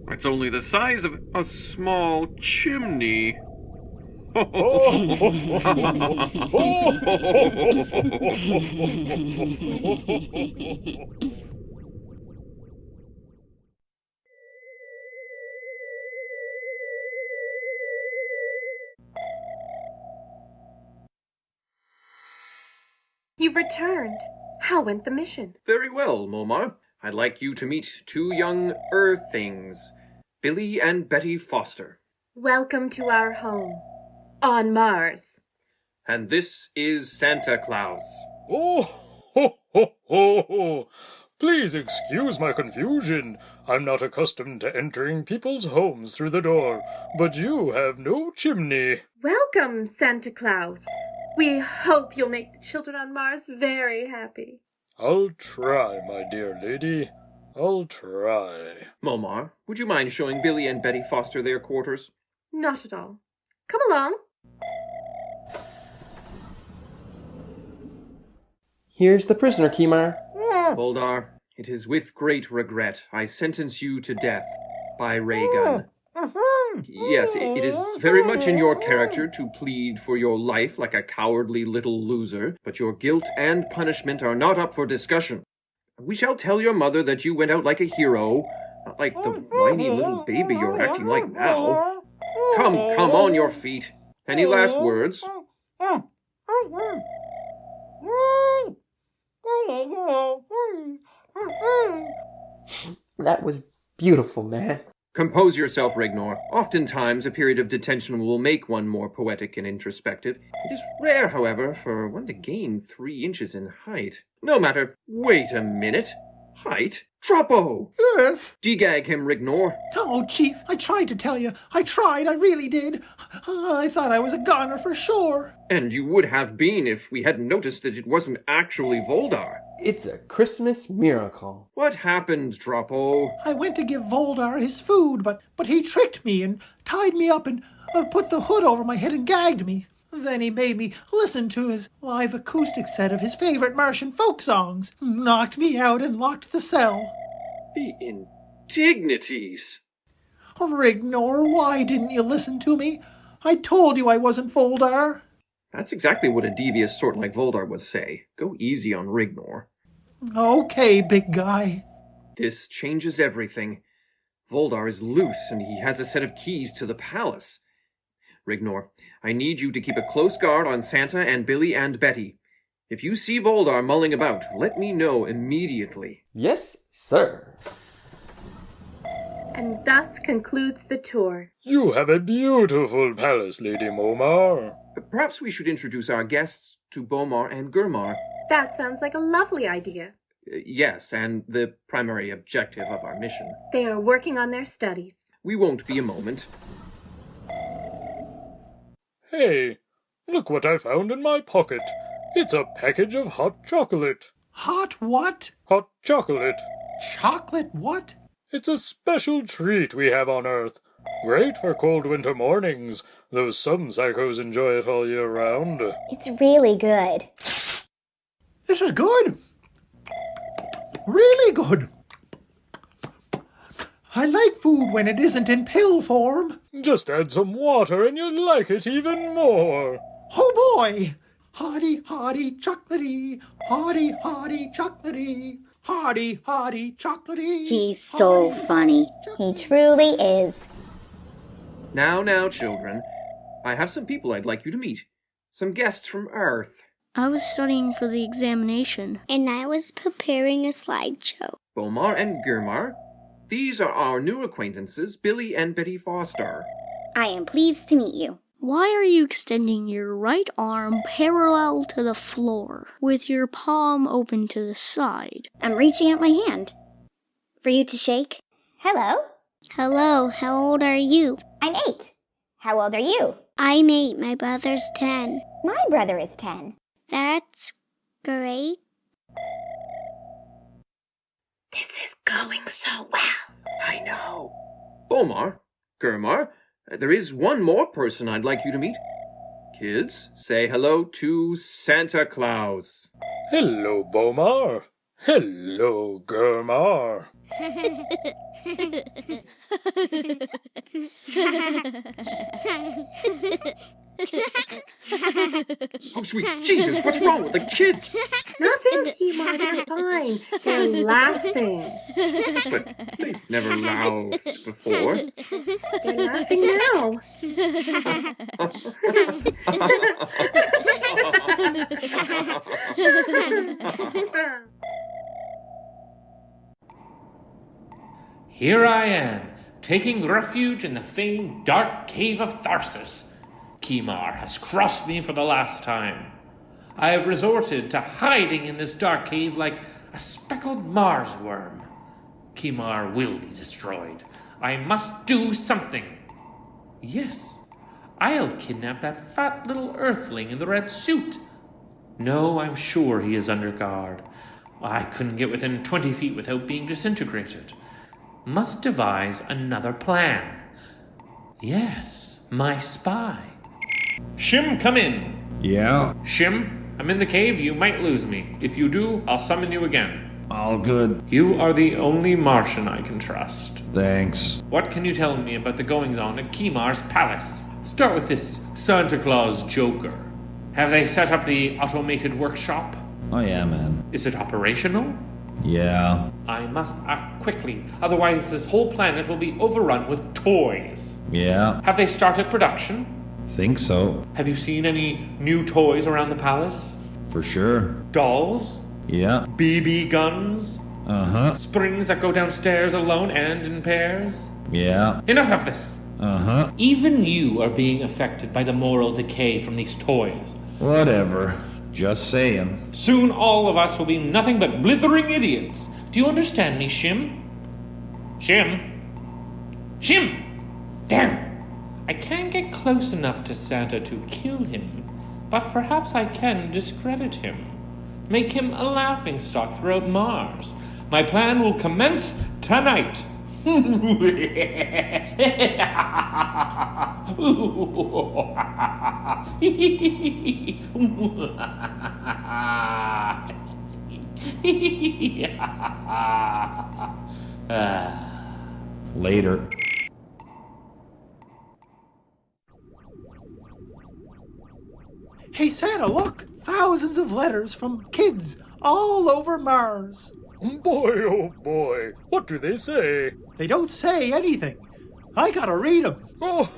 It's only the size of a small chimney. You've returned. How went the mission? Very well, Momar. I'd like you to meet two young Earthings, Billy and Betty Foster. Welcome to our home. On Mars. And this is Santa Claus. Oh, ho, ho, ho. Please excuse my confusion. I'm not accustomed to entering people's homes through the door, but you have no chimney. Welcome, Santa Claus. We hope you'll make the children on Mars very happy. I'll try, my dear lady. I'll try. Momar, would you mind showing Billy and Betty Foster their quarters? Not at all. Come along. Here's the prisoner, Keemar. Voldar, it is with great regret I sentence you to death by ray gun. Yes, it is very much in your character to plead for your life like a cowardly little loser, but your guilt and punishment are not up for discussion. We shall tell your mother that you went out like a hero, not like the whiny little baby you're acting like now. Come on your feet. Any last words? That was beautiful, man. Compose yourself, Rignor. Oftentimes, a period of detention will make one more poetic and introspective. It is rare, however, for one to gain 3 inches in height. No matter. Wait a minute. Height? Troppo! Yes? Degag him, Rignor. Oh, Chief, I tried to tell you. I tried, I really did. I thought I was a goner for sure. And you would have been if we hadn't noticed that it wasn't actually Voldar. It's a Christmas miracle. What happened, Troppo? I went to give Voldar his food, but he tricked me and tied me up and put the hood over my head and gagged me. Then he made me listen to his live acoustic set of his favorite Martian folk songs, knocked me out and locked the cell. The indignities! Rignor, why didn't you listen to me? I told you I wasn't Voldar. That's exactly what a devious sort like Voldar would say. Go easy on Rignor. Okay, big guy. This changes everything. Voldar is loose, and he has a set of keys to the palace. Rignor, I need you to keep a close guard on Santa and Billy and Betty. If you see Voldar mulling about, let me know immediately. Yes, sir. And thus concludes the tour. You have a beautiful palace, Lady Momar. Perhaps we should introduce our guests to Bomar and Gurmar. That sounds like a lovely idea. Yes, and the primary objective of our mission. They are working on their studies. We won't be a moment. Hey, look what I found in my pocket. It's a package of hot chocolate. Hot what? Hot chocolate. Chocolate what? It's a special treat we have on Earth. Great for cold winter mornings, though some psychos enjoy it all year round. It's really good. This is good. Really good. I like food when it isn't in pill form. Just add some water and you'll like it even more. Oh boy! Hotty, hotty, chocolatey. Hotty, hotty, chocolatey. Hotty, hotty, chocolatey. He's so funny. He truly is. Now, children. I have some people I'd like you to meet. Some guests from Earth. I was studying for the examination. And I was preparing a slideshow. Bomar and Gurmar. These are our new acquaintances, Billy and Betty Foster. I am pleased to meet you. Why are you extending your right arm parallel to the floor, with your palm open to the side? I'm reaching out my hand. For you to shake? Hello. Hello, how old are you? I'm 8. How old are you? I'm 8, my brother's 10. My brother is 10. That's great. This is going so well. I know. Bomar, Gurmar, there is one more person I'd like you to meet. Kids, say hello to Santa Claus. Hello, Bomar. Hello, Gurmar. Oh, sweet Jesus, what's wrong with the kids? Nothing, Timar, they're fine. They're laughing. But they've never laughed before. They're laughing now. Here I am, taking refuge in the famed dark cave of Tharsis. Kimar has crossed me for the last time. I have resorted to hiding in this dark cave like a speckled Mars worm. Kimar will be destroyed. I must do something. Yes, I'll kidnap that fat little earthling in the red suit. No, I'm sure he is under guard. I couldn't get within 20 feet without being disintegrated. Must devise another plan. Yes, my spy. Shim, come in. Yeah? Shim, I'm in the cave. You might lose me. If you do, I'll summon you again. All good. You are the only Martian I can trust. Thanks. What can you tell me about the goings-on at Kimar's palace? Start with this Santa Claus Joker. Have they set up the automated workshop? Oh yeah, man. Is it operational? Yeah. I must act quickly, otherwise this whole planet will be overrun with toys. Yeah. Have they started production? Think so. Have you seen any new toys around the palace? For sure. Dolls? Yeah. BB guns? Uh-huh. Springs that go downstairs alone and in pairs? Yeah. Enough of this. Uh-huh. Even you are being affected by the moral decay from these toys. Whatever. Just saying. Soon all of us will be nothing but blithering idiots. Do you understand me, Shim? Shim? Shim! Damn! I can't get close enough to Santa to kill him, but perhaps I can discredit him. Make him a laughingstock throughout Mars. My plan will commence tonight. Later. Hey, Santa, look! Thousands of letters from kids all over Mars. Boy, oh boy, what do they say? They don't say anything. I gotta read them. Oh,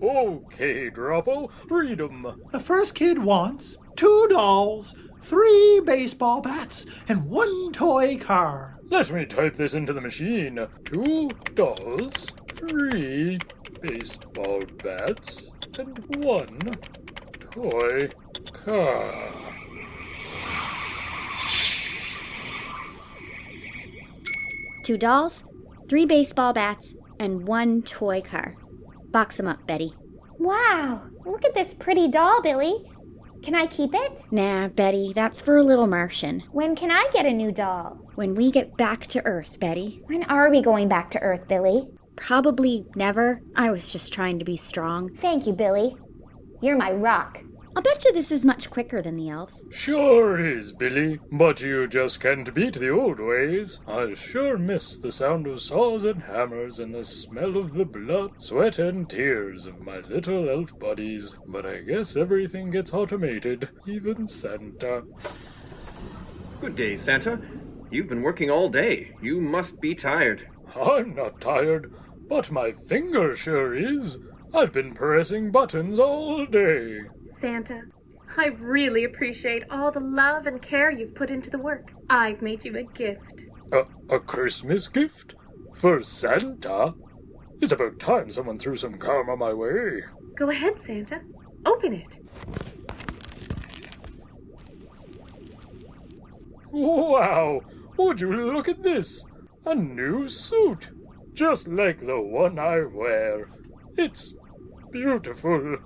okay, Droppo, read them. The first kid wants 2 dolls, 3 baseball bats, and 1 toy car. Let me type this into the machine. 2 dolls, 3 baseball bats, and 1 toy car. Two dolls, 3 baseball bats, and 1 toy car. Box them up, Betty. Wow, look at this pretty doll, Billy. Can I keep it? Nah, Betty, that's for a little Martian. When can I get a new doll? When we get back to Earth, Betty. When are we going back to Earth, Billy? Probably never. I was just trying to be strong. Thank you, Billy. You're my rock. I'll bet you this is much quicker than the elves. Sure is, Billy, but you just can't beat the old ways. I sure miss the sound of saws and hammers and the smell of the blood, sweat, and tears of my little elf buddies. But I guess everything gets automated, even Santa. Good day, Santa. You've been working all day. You must be tired. I'm not tired, but my finger sure is. I've been pressing buttons all day. Santa, I really appreciate all the love and care you've put into the work. I've made you a gift. A Christmas gift? For Santa? It's about time someone threw some karma my way. Go ahead, Santa. Open it. Wow! Would you look at this? A new suit! Just like the one I wear. It's beautiful.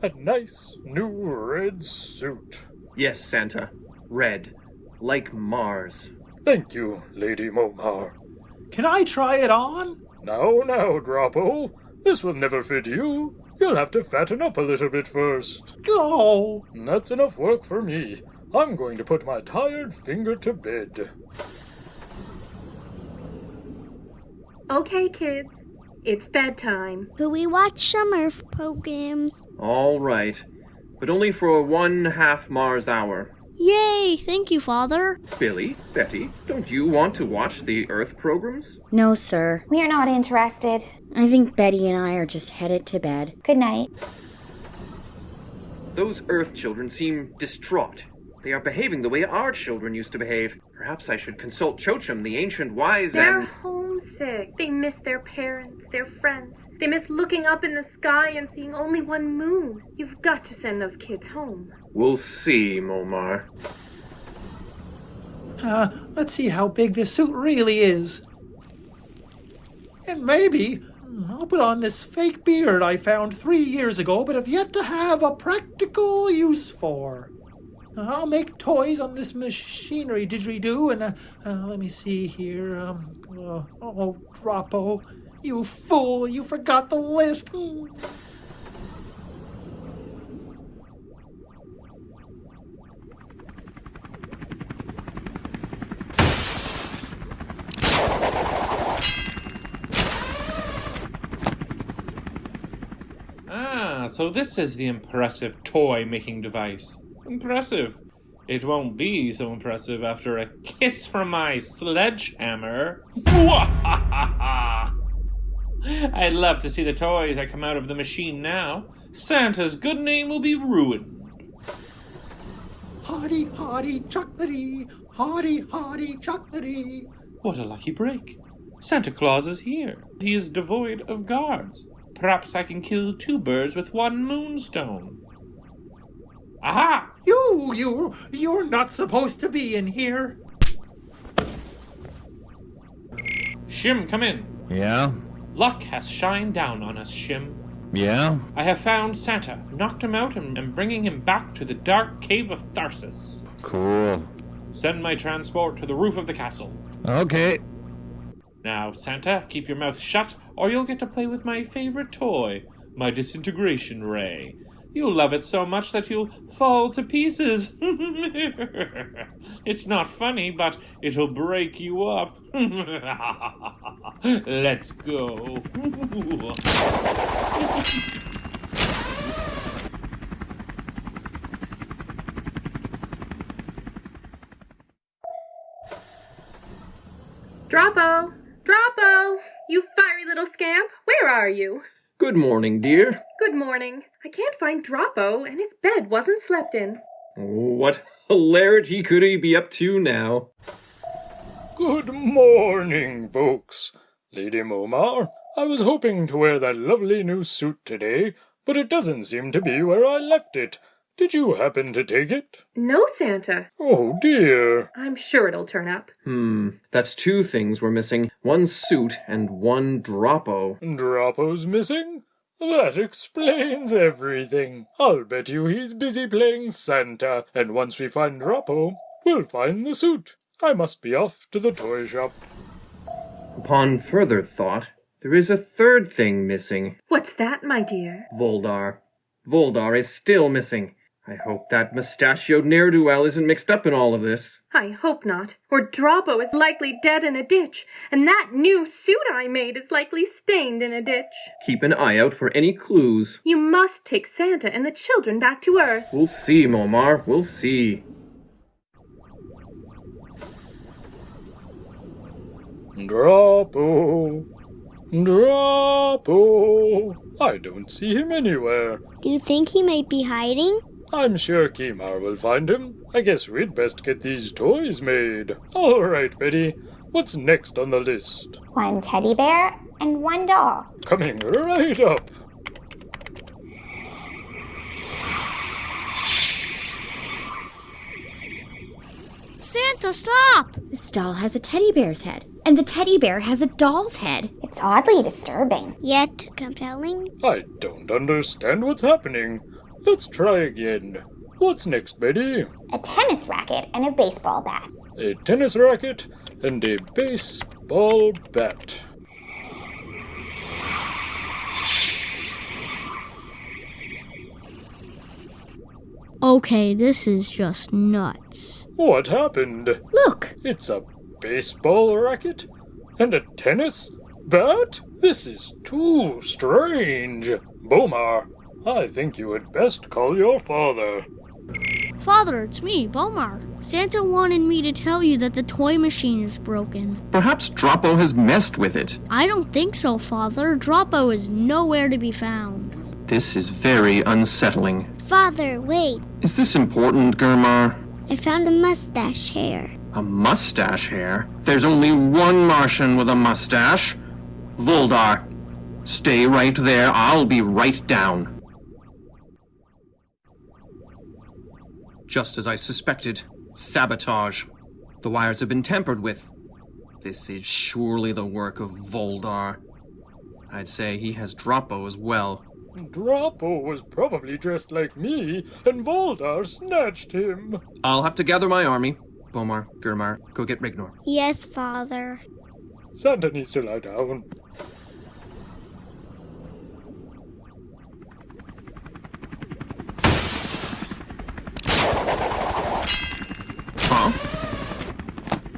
A nice new red suit. Yes, Santa. Red. Like Mars. Thank you, Lady Momar. Can I try it on? Now, Droppo. This will never fit you. You'll have to fatten up a little bit first. Oh. That's enough work for me. I'm going to put my tired finger to bed. Okay, kids. It's bedtime. Could we watch some Earth programs? All right. But only for 1/2 Mars hour. Yay! Thank you, Father. Billy, Betty, don't you want to watch the Earth programs? No, sir. We are not interested. I think Betty and I are just headed to bed. Good night. Those Earth children seem distraught. They are behaving the way our children used to behave. Perhaps I should consult Chochum, the ancient wise They're and... homesick. They miss their parents, their friends. They miss looking up in the sky and seeing only one moon. You've got to send those kids home. We'll see, Momar. Let's see how big this suit really is. And maybe I'll put on this fake beard I found 3 years ago but have yet to have a practical use for. I'll make toys on this machinery didgeridoo, and let me see here. Oh, Droppo, you fool, you forgot the list. Ah, so this is the impressive toy-making device. Impressive. It won't be so impressive after a kiss from my sledgehammer. I'd love to see the toys that come out of the machine now. Santa's good name will be ruined. Hotty, hotty, chocolatey. Hotty, hotty, chocolatey. What a lucky break. Santa Claus is here. He is devoid of guards. Perhaps I can kill 2 birds with 1 moonstone. Aha! You're not supposed to be in here. Shim, come in. Yeah? Luck has shined down on us, Shim. Yeah? I have found Santa, knocked him out, and am bringing him back to the dark cave of Tharsis. Cool. Send my transport to the roof of the castle. Okay. Now, Santa, keep your mouth shut, or you'll get to play with my favorite toy, my disintegration ray. You'll love it so much that you'll fall to pieces. It's not funny, but it'll break you up. Let's go. Droppo! Droppo! You fiery little scamp! Where are you? Good morning, dear. Good morning. I can't find Droppo, and his bed wasn't slept in. What hilarity could he be up to now? Good morning, folks. Lady Momar, I was hoping to wear that lovely new suit today, but it doesn't seem to be where I left it. Did you happen to take it? No, Santa. Oh, dear. I'm sure it'll turn up. That's 2 things we're missing. 1 suit and 1 Droppo. Droppo's missing? That explains everything. I'll bet you he's busy playing Santa, and once we find Droppo, we'll find the suit. I must be off to the toy shop. Upon further thought, there is a 3rd thing missing. What's that, my dear? Voldar. Voldar is still missing. I hope that mustachioed ne'er-do-well isn't mixed up in all of this. I hope not, or Droppo is likely dead in a ditch, and that new suit I made is likely stained in a ditch. Keep an eye out for any clues. You must take Santa and the children back to Earth. We'll see, Momar, we'll see. Droppo. Droppo. I don't see him anywhere. Do you think he might be hiding? I'm sure Kimar will find him. I guess we'd best get these toys made. All right, Betty. What's next on the list? 1 teddy bear and 1 doll. Coming right up. Santa, stop! This doll has a teddy bear's head, and the teddy bear has a doll's head. It's oddly disturbing. Yet compelling. I don't understand what's happening. Let's try again. What's next, Betty? A tennis racket and a baseball bat. A tennis racket and a baseball bat. Okay, this is just nuts. What happened? Look! It's a baseball racket and a tennis bat? This is too strange. Bomar, I think you had best call your father. Father, it's me, Bomar. Santa wanted me to tell you that the toy machine is broken. Perhaps Droppo has messed with it. I don't think so, Father. Droppo is nowhere to be found. This is very unsettling. Father, wait. Is this important, Gurmar? I found a mustache hair. A mustache hair? There's only one Martian with a mustache. Voldar, stay right there. I'll be right down. Just as I suspected. Sabotage. The wires have been tampered with. This is surely the work of Voldar. I'd say he has Droppo as well. Droppo was probably dressed like me, and Voldar snatched him. I'll have to gather my army. Bomar, Gurmar, go get Rignor. Yes, Father. Santa needs to lie down. Huh?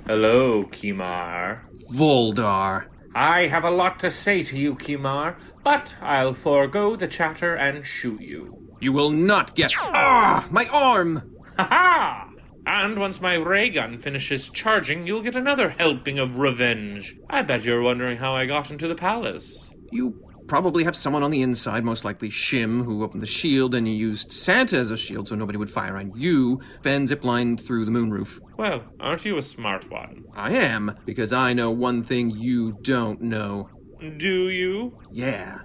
Hello, Kimar. Voldar. I have a lot to say to you, Kimar, but I'll forego the chatter and shoot you. You will not get... Ah! My arm! Ha-ha! And once my ray gun finishes charging, you'll get another helping of revenge. I bet you're wondering how I got into the palace. You probably have someone on the inside, most likely Shim, who opened the shield, and you used Santa as a shield so nobody would fire on you, then ziplined through the moonroof. Well, aren't you a smart one? I am, because I know one thing you don't know. Do you? Yeah.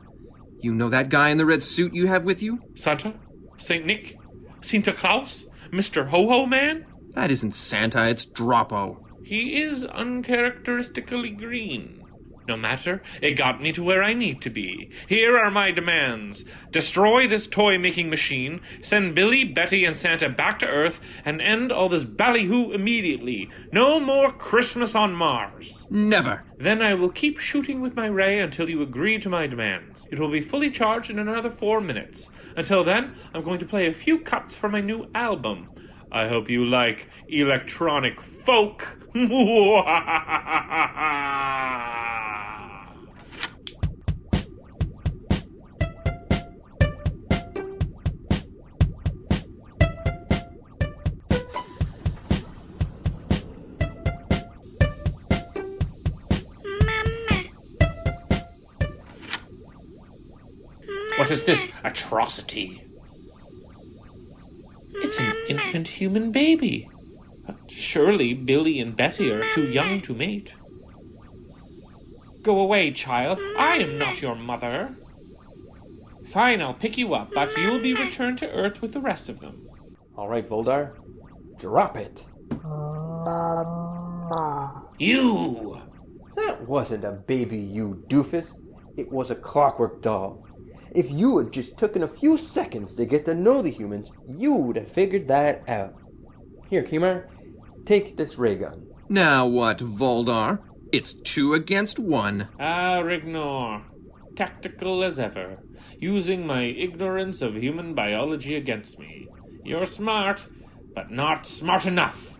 You know that guy in the red suit you have with you? Santa? Saint Nick? Santa Claus? Mr. Ho-Ho Man? That isn't Santa, it's Droppo. He is uncharacteristically green. No matter, it got me to where I need to be. Here are my demands. Destroy this toy-making machine, send Billy, Betty, and Santa back to Earth, and end all this ballyhoo immediately. No more Christmas on Mars. Never. Then I will keep shooting with my ray until you agree to my demands. It will be fully charged in another 4 minutes. Until then, I'm going to play a few cuts from my new album. I hope you like electronic folk. What is this atrocity? It's an infant human baby. Surely Billy and Betty are too young to mate. Go away, child. I am not your mother. Fine, I'll pick you up, but you'll be returned to Earth with the rest of them. All right, Voldar. Drop it. You! That wasn't a baby, you doofus. It was a clockwork doll. If you had just taken a few seconds to get to know the humans, you would have figured that out. Here, Kimar, take this ray gun. Now what, Voldar? It's 2 against 1. Ah, Rignor. Tactical as ever, using my ignorance of human biology against me. You're smart, but not smart enough.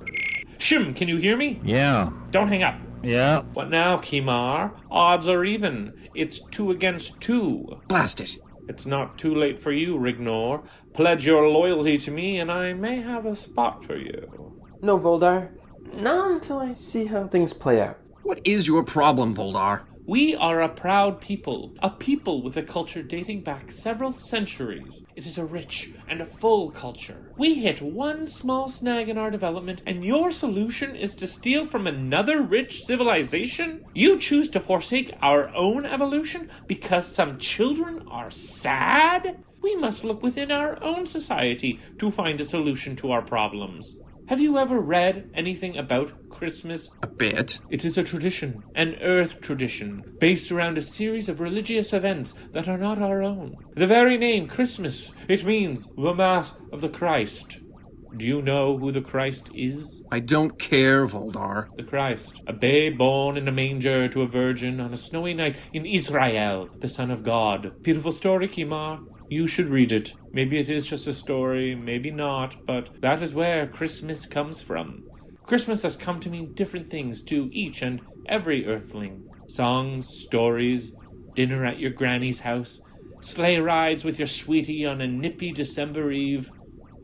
Shim, can you hear me? Yeah. Don't hang up. Yeah. What now, Kimar? Odds are even. It's 2 against 2. Blast it. It's not too late for you, Rignor. Pledge your loyalty to me, and I may have a spot for you. No, Voldar. Not until I see how things play out. What is your problem, Voldar? We are a proud people, a people with a culture dating back several centuries. It is a rich and a full culture. We hit one small snag in our development, and your solution is to steal from another rich civilization? You choose to forsake our own evolution because some children are sad? We must look within our own society to find a solution to our problems. Have you ever read anything about Christmas? A bit. It is a tradition, an earth tradition, based around a series of religious events that are not our own. The very name, Christmas, it means the Mass of the Christ. Do you know who the Christ is? I don't care, Voldar. The Christ, a babe born in a manger to a virgin on a snowy night in Israel, the Son of God. Beautiful story, Kimar. You should read it. Maybe it is just a story, maybe not, but that is where Christmas comes from. Christmas has come to mean different things to each and every earthling. Songs, stories, dinner at your granny's house, sleigh rides with your sweetie on a nippy December eve,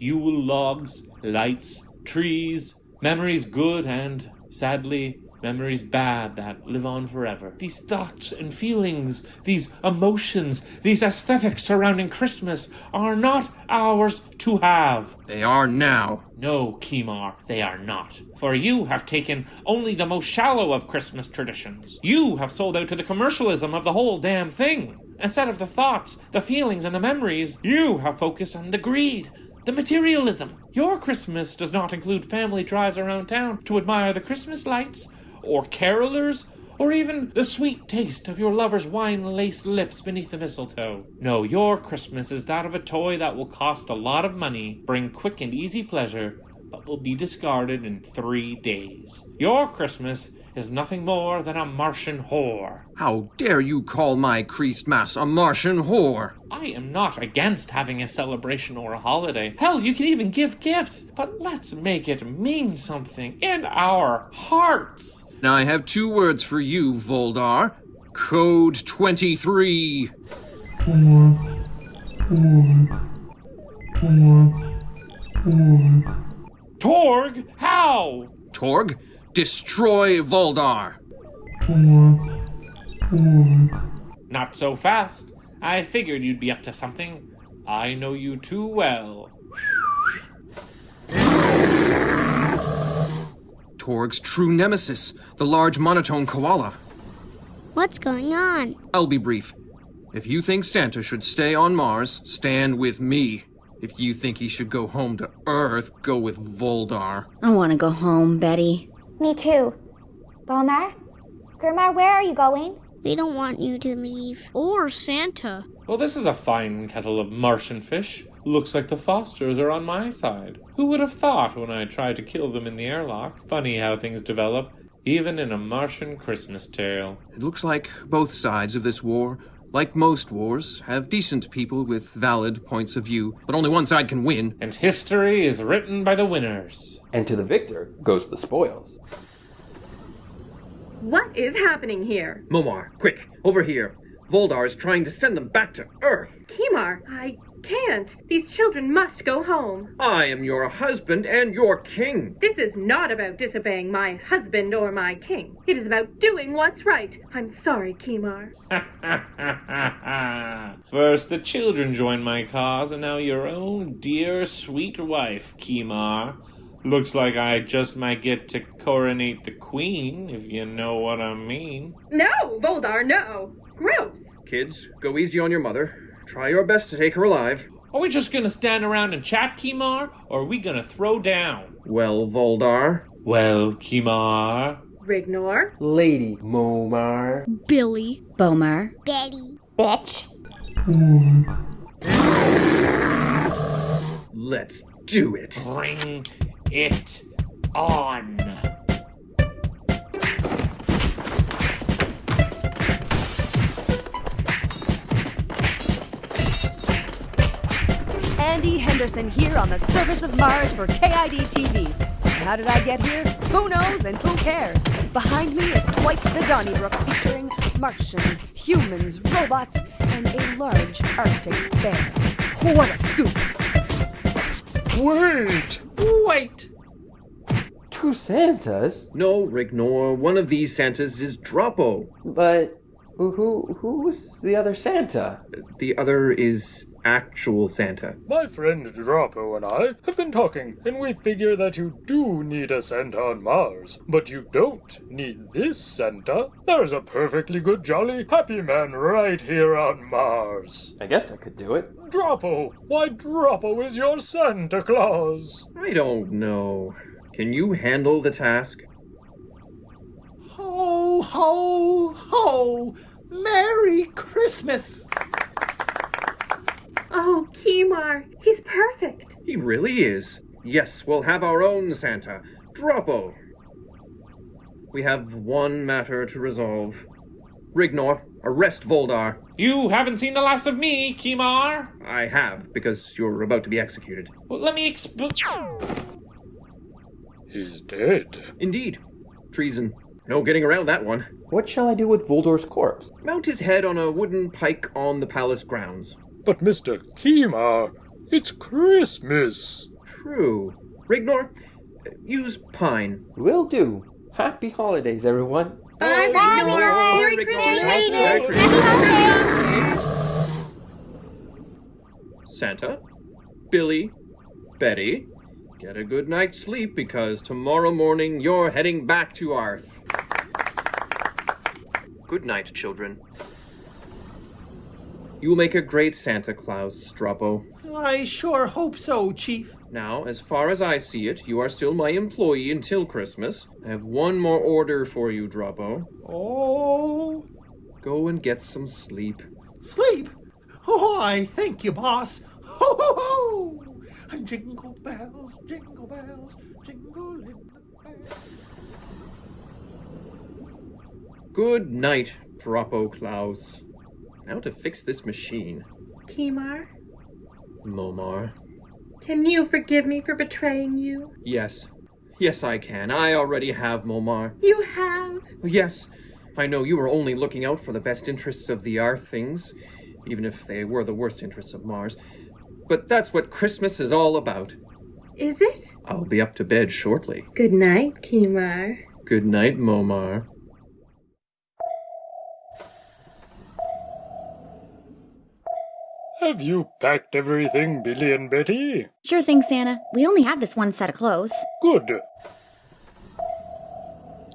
Yule logs, lights, trees, memories good and, sadly, memories bad that live on forever. These thoughts and feelings, these emotions, these aesthetics surrounding Christmas are not ours to have. They are now. No, Kimar, they are not. For you have taken only the most shallow of Christmas traditions. You have sold out to the commercialism of the whole damn thing. Instead of the thoughts, the feelings, and the memories, you have focused on the greed, the materialism. Your Christmas does not include family drives around town to admire the Christmas lights, or carolers, or even the sweet taste of your lover's wine-laced lips beneath the mistletoe. No, your Christmas is that of a toy that will cost a lot of money, bring quick and easy pleasure, but will be discarded in 3 days. Your Christmas is nothing more than a Martian whore. How dare you call my Christmas a Martian whore? I am not against having a celebration or a holiday. Hell, you can even give gifts, but let's make it mean something in our hearts. Now I have 2 words for you, Voldar. Code 23. Torg, how? Torg, destroy Voldar. Not so fast. I figured you'd be up to something. I know you too well. Torg's true nemesis, the large monotone koala. What's going on? I'll be brief. If you think Santa should stay on Mars, stand with me. If you think he should go home to Earth, go with Voldar. I want to go home, Betty. Me too. Bomar? Gurmar, where are you going? We don't want you to leave. Or Santa. Well, this is a fine kettle of Martian fish. Looks like the Fosters are on my side. Who would have thought when I tried to kill them in the airlock? Funny how things develop, even in a Martian Christmas tale. It looks like both sides of this war, like most wars, have decent people with valid points of view, but only one side can win. And history is written by the winners. And to the victor goes the spoils. What is happening here? Momar, quick, over here. Voldar is trying to send them back to Earth. Kimar, I can't. These children must go home. I am your husband and your king. This is not about disobeying my husband or my king. It is about doing what's right. I'm sorry, Kimar. First the children join my cause, and now your own dear sweet wife, Kimar. Looks like I just might get to coronate the queen, if you know what I mean. No, Voldar, no. Gross. Kids, go easy on your mother. Try your best to take her alive. Are we just gonna stand around and chat, Kimar, or are we gonna throw down? Well, Voldar. Well, Kimar. Rignor. Lady Momar. Billy. Bomar. Betty. Bitch. Let's do it. Bring it on. Andy Henderson here on the surface of Mars for KID TV. How did I get here? Who knows and who cares? Behind me is Dwight the Donnybrook featuring Martians, humans, robots, and a large Arctic bear. What a scoop! Wait! 2 Santas? No, Rignor. One of these Santas is Droppo. But who was the other Santa? The other is actual Santa. My friend Droppo and I have been talking, and we figure that you do need a Santa on Mars. But you don't need this Santa. There's a perfectly good, jolly, happy man right here on Mars. I guess I could do it. Droppo! Why, Droppo is your Santa Claus! I don't know. Can you handle the task? Ho, ho, ho! Merry Christmas! Oh, Kimar, he's perfect. He really is. Yes, we'll have our own Santa. Droppo! We have one matter to resolve. Rignor, arrest Voldar. You haven't seen the last of me, Kimar. I have, because you're about to be executed. Well, let me explain. He's dead. Indeed. Treason. No getting around that one. What shall I do with Voldor's corpse? Mount his head on a wooden pike on the palace grounds. But Mr. Kimar, it's Christmas. True. Rignor, use pine. Will do. Happy holidays, everyone. Bye, Rignor. Merry Christmas. Merry Christmas. Santa, Billy, Betty, get a good night's sleep because tomorrow morning you're heading back to Arth. Good night, children. You'll make a great Santa Claus, Droppo. I sure hope so, Chief. Now, as far as I see it, you are still my employee until Christmas. I have one more order for you, Droppo. Oh. Go and get some sleep. Sleep? Oh, I thank you, boss. Ho, ho, ho! Jingle bells, jingle in the bells. Good night, Droppo Claus. Now to fix this machine. Kimar, Momar. can you forgive me for betraying you? Yes. Yes, I can. I already have, Momar. You have? Yes. I know you were only looking out for the best interests of the Arth things, even if they were the worst interests of Mars. But that's what Christmas is all about. Is it? I'll be up to bed shortly. Good night, Kimar. Good night, Momar. Have you packed everything, Billy and Betty? Sure thing, Santa. We only have this one set of clothes. Good.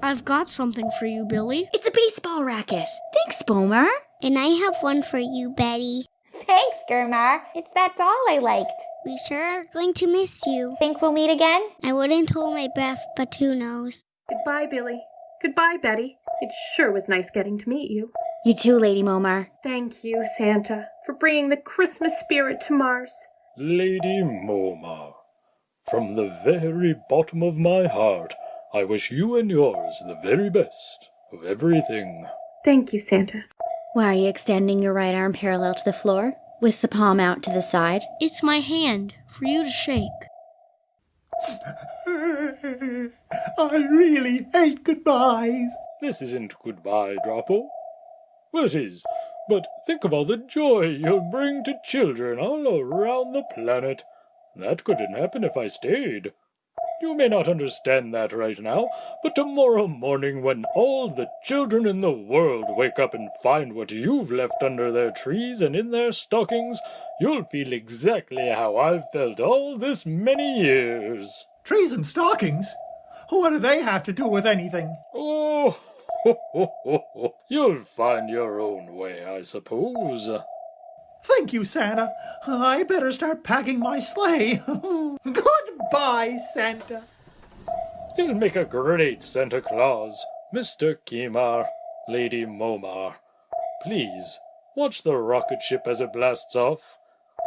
I've got something for you, Billy. It's a baseball racket. Thanks, Bomer. And I have one for you, Betty. Thanks, Gurmar. It's that doll I liked. We sure are going to miss you. Think we'll meet again? I wouldn't hold my breath, but who knows? Goodbye, Billy. Goodbye, Betty. It sure was nice getting to meet you. You too, Lady Momar. Thank you, Santa, for bringing the Christmas spirit to Mars. Lady Momar, from the very bottom of my heart, I wish you and yours the very best of everything. Thank you, Santa. Why are you extending your right arm parallel to the floor, with the palm out to the side? It's my hand for you to shake. I really hate goodbyes. This isn't goodbye, Droppo. Well, it is, but think of all the joy you'll bring to children all around the planet. That couldn't happen if I stayed. You may not understand that right now, but tomorrow morning when all the children in the world wake up and find what you've left under their trees and in their stockings, you'll feel exactly how I've felt all this many years. Trees and stockings? What do they have to do with anything? Oh, you'll find your own way, I suppose. Thank you, Santa. I better start packing my sleigh. Goodbye, Santa. You'll make a great Santa Claus, Mr. Kimar, Lady Momar. Please, watch the rocket ship as it blasts off.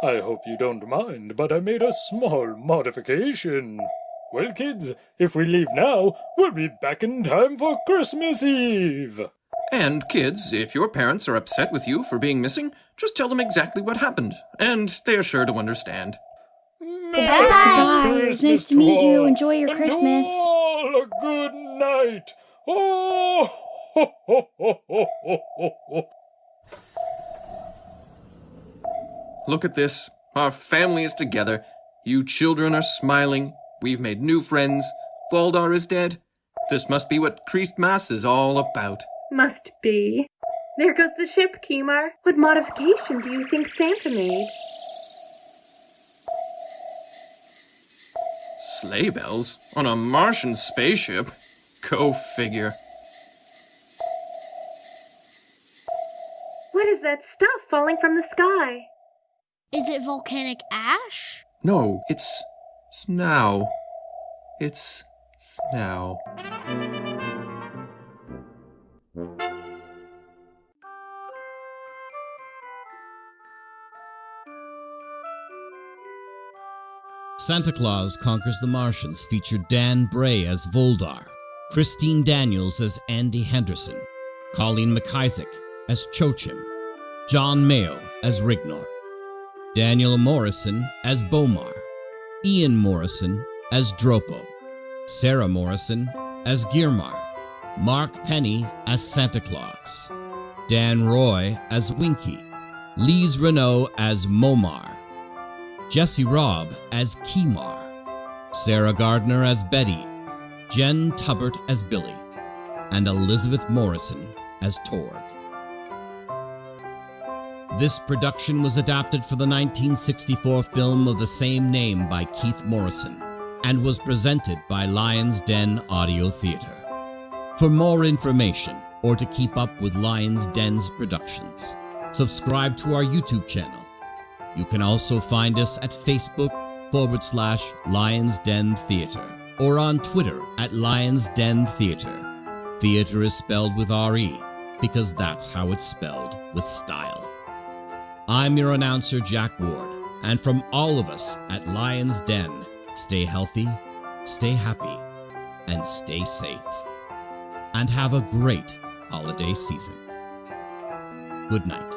I hope you don't mind, but I made a small modification. Well, kids, if we leave now, we'll be back in time for Christmas Eve. And kids, if your parents are upset with you for being missing, just tell them exactly what happened, and they are sure to understand. Bye-bye. It's nice to meet you. Enjoy your and Christmas. All a good night. Oh, ho, ho, ho, ho, ho, ho. Look at this. Our family is together. You children are smiling. We've made new friends. Voldar is dead. This must be what Christmas is all about. Must be. There goes the ship, Kimar. What modification do you think Santa made? Sleigh bells? On a Martian spaceship? Go figure. What is that stuff falling from the sky? Is it volcanic ash? No, it's snow. It's snow. Santa Claus Conquers the Martians featured Dan Bray as Voldar, Christine Daniels as Andy Henderson, Colleen MacIsaac as Chochim, John Maio as Rignor, Daniel Morrison as Bomar, Ian Morrison as Dropo, Sara Morrison as Girmar, Mark Penny as Santa Claus, Dan Roy as Winky, Lise Renault as Momar, Jesse Robb as Kimar, Sarah Gardiner as Betty, Jenn Tubrett as Billy, and Elizabeth Morrison as Torg. This production was adapted for the 1964 film of the same name by Keith Morrison and was presented by Lion's Den Audio Theatre. For more information or to keep up with Lion's Den's productions, subscribe to our YouTube channel. You can also find us at Facebook/Lions Den Theatre or on Twitter at Lions Den Theatre. Theatre is spelled with R-E because that's how it's spelled with style. I'm your announcer, Jack Ward, and from all of us at Lions Den, stay healthy, stay happy, and stay safe. And have a great holiday season. Good night.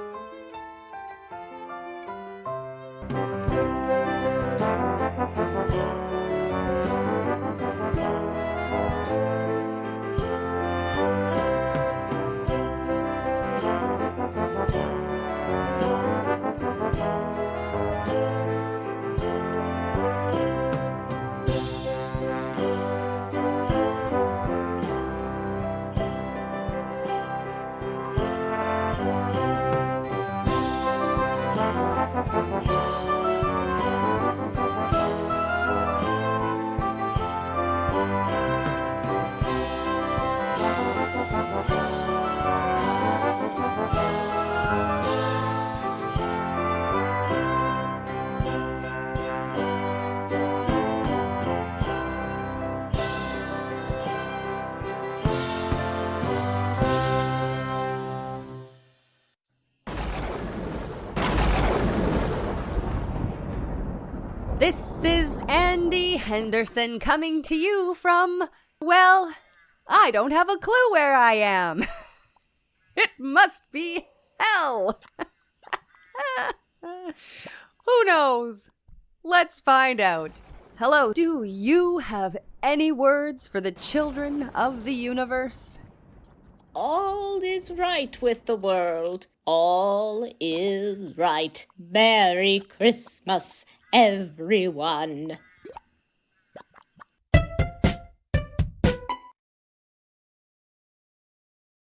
This is Andy Henderson coming to you from, well, I don't have a clue where I am. It must be hell. Who knows? Let's find out. Hello, do you have any words for the children of the universe? All is right with the world. All is right. Merry Christmas, everyone.